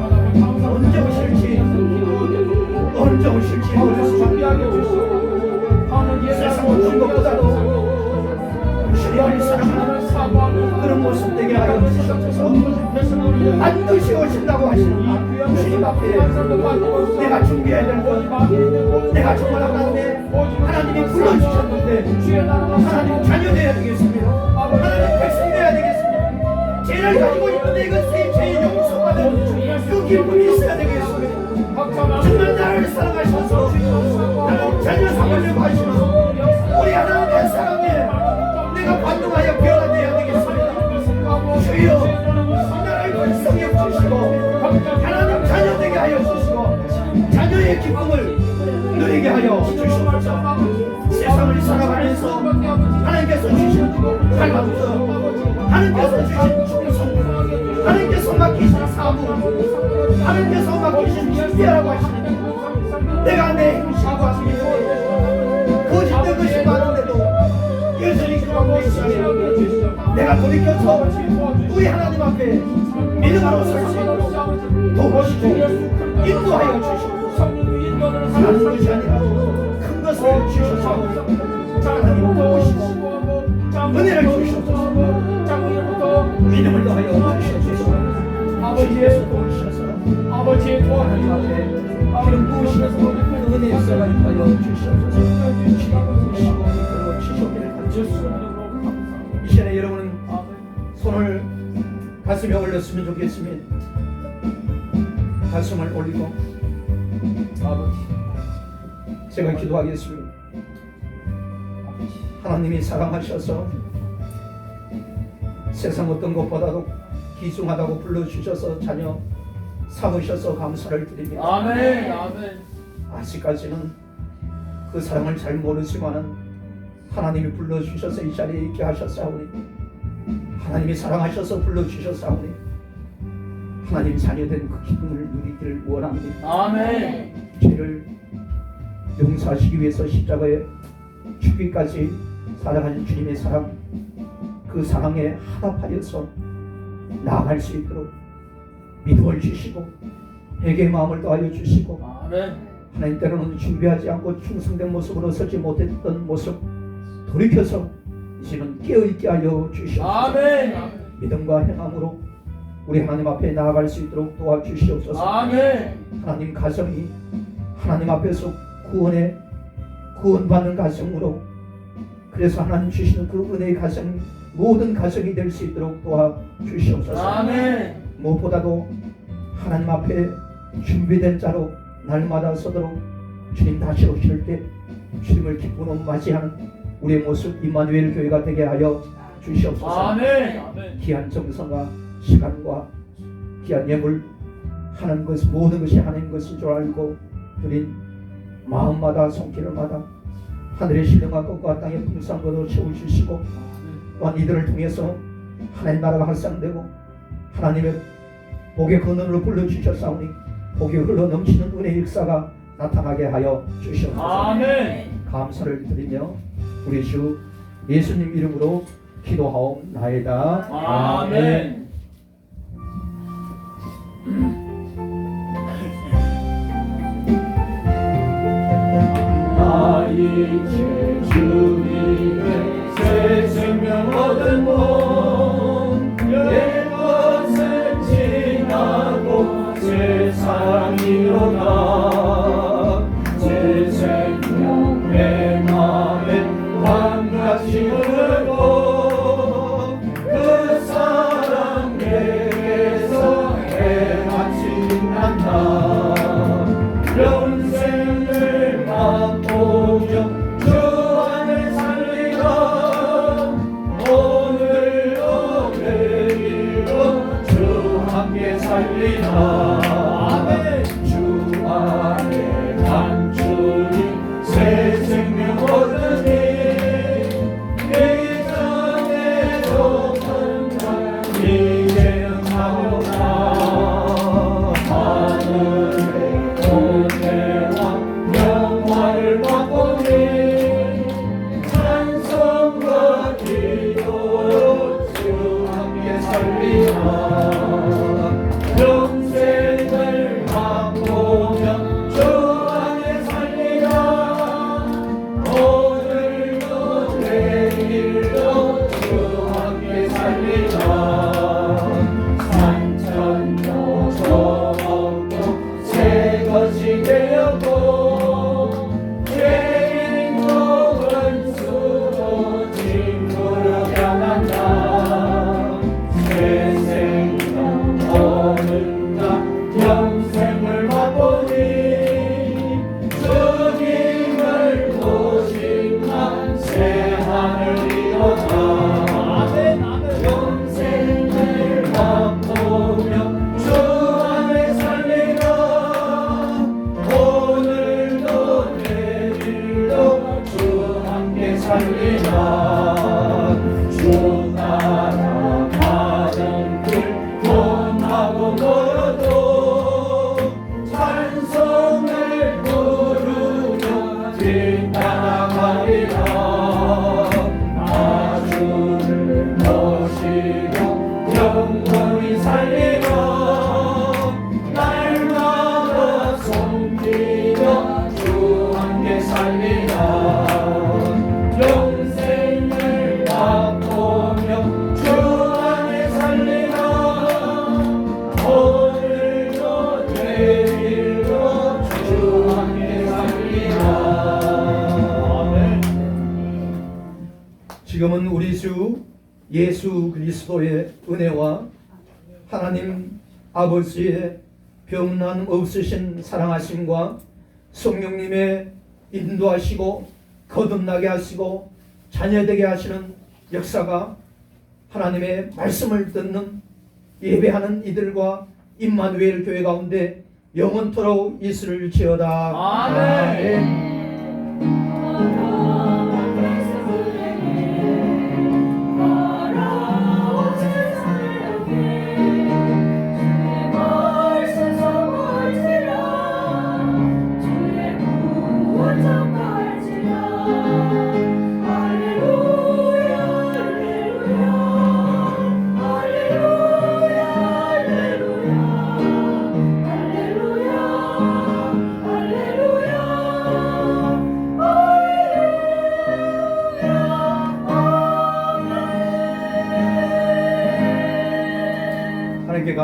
언제 오실지 모르겠습니다. 세상 어떤 것보다도 주님을 사랑하는 그런 모습 되게 하여 주시옵소서. 반드시 오신다고 하시니 주님 앞에 내가 준비해야 될 것, 내가 정말 하나님이 불러주셨는데 하나님 자녀 되어야 되겠습니다. 하나님 백성 되어야 되겠습니다. 죄를 가지고 있는데 이것이 죄의 용서받은 그 기쁨이 있어야 되겠습니다. 정말 나를 사랑하셔서 나를 자녀 삼으려고 하시는 우리 하나님의 사랑에 내가 반응하여 변화되어야 되겠습니다. 주여 나를 번성해 주시고 하나님 자녀 되게 하여 주시고 자녀의 기쁨을 누리게 하여 주시옵소서. 세상을 살아가면서 하나님께서 주신 갈망도 하나님께서 주신 충성 하나님께서 맡기신 사무 하나님께서 맡기신 준비하라고 하시는 내가 내 행실과 거짓된 것이 많은데도 여전히 그 가운데 있으니 내가 돌이켜서 우리 하나님 앞에 믿음으로 설 수 있도록 도우시고 인도하여 주시옵소서. 작은 것이 아니라 큰 것을 주셔서 하나님 도우시고 은혜를 주시옵소서. 믿음을 더하여 주시옵소서. 아버지의 도우셔서 아버지의 도와하님 앞에 기름 부으셔서 그 은혜의 역사가 임하여 주시옵소서. 주시고 이끌어 주시옵기를 간절히 이 시간에 여러분은 손을 가슴에 올렸으면 좋겠습니다. 가슴을 올리고 아버지 제가 기도하겠습니다. 하나님이 사랑하셔서 세상 어떤 것보다도 귀중하다고 불러주셔서 자녀 삼으셔서 감사를 드립니다. 아멘. 아멘. 아직까지는 그 사랑을 잘 모르지만은 하나님이 불러주셔서 이 자리에 있게 하셨사오니 하나님이 사랑하셔서 불러주셨사오니 하나님 자녀된 그 기쁨을 누리기를 원합니다. 아멘. 죄를 용서하시기 위해서 십자가에 죽기까지 사랑하는 주님의 사랑 그 사랑에 화답하여서 나아갈 수 있도록 믿음을 주시고 회개의 마음을 더하여 주시고 아멘. 하나님 때로는 준비하지 않고 충성된 모습으로 서지 못했던 모습 돌이켜서 이제는 깨어있게 하여 주시옵소서. 아멘. 믿음과 행함으로 우리 하나님 앞에 나아갈 수 있도록 도와주시옵소서. 아멘. 하나님 가정이 하나님 앞에서 구원받는 가정으로, 그래서 하나님 주시는 그 은혜의 가정, 모든 가정이 될 수 있도록 도와주시옵소서. 아멘. 무엇보다도 하나님 앞에 준비된 자로 날마다 서도록 주님 다시 오실 때 주님을 기쁨으로 맞이하는 우리의 모습 임마누엘 교회가 되게 하여 주시옵소서. 아멘. 귀한 정성과 시간과 귀한 예물 하는 것, 모든 것이 하나님 것인 줄 알고 드린 마음마다 손길마다 하늘의 신령한 것과 땅의 풍성한 것으로 채워주시고, 또한 이들을 통해서 하나님 나라가 확산되고 하나님의 복의 근원으로 불러주셨사오니 복이 흘러 넘치는 은혜의 역사가 나타나게 하여 주시옵소서. 아멘. 감사를 드리며 우리 주 예수님 이름으로 기도하옵나이다. 아멘. 나 이제 주님의 새 생명 얻은 몸, 옛 것은 지나고 새 사랑이로다. 새 생명 내 맘에 밤같이 흐르고 그 사랑 내게서 해같이 빛난다. 영생을 맛보며 주 안에 살리라. 오늘도 내일도 주 함께 살리라. 주 안에 감추니 새 생명 얻으니 이전에도 건강 이제는 하오나. 하늘의 은혜와 영화를 맛보니 찬송과 기도로 주 함께 살리라. 영생을 맛보며 주 안에 살리라. 오늘도 내일도 주 함께 살리라. 산천도 저것도 새 것이 되었고 죄인도 수도 진구로 변한다. 새 생명 얻는다. 영생을 맛보니 주님을 모시면 새 하늘이로다. 영생을 맛보며 주 안에 살리라. 오늘도 내일도 주 함께 살리라. 주 나라 가정길 원하고 멀어도 찬송을 부르며 뒤따라가리라. 나 주를 모시고 영원히 살리라. 날마다 섬기며 주 함께 살리라. 영생을 맛보며 주 안에 살리라. 오늘도 내일도 주 함께 살리라. 아멘. 지금은 우리 주 예수 그리스도의 은혜와 하나님 아버지의 변함 없으신 사랑하심과 성령님의 인도하시고 거듭나게 하시고 자녀되게 하시는 역사가 하나님의 말씀을 듣는 예배하는 이들과 임마누엘 교회 가운데 영원토록 있을지어다. 아멘.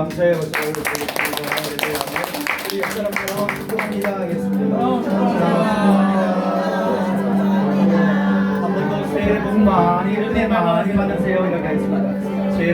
감사의 박수를 드리겠습니다. 우리 옆 사람들은 축복합니다 하겠습니다. 한 번 더 새해 복 많이 은혜 많이 받으세요 이렇게 하겠습니다. 새해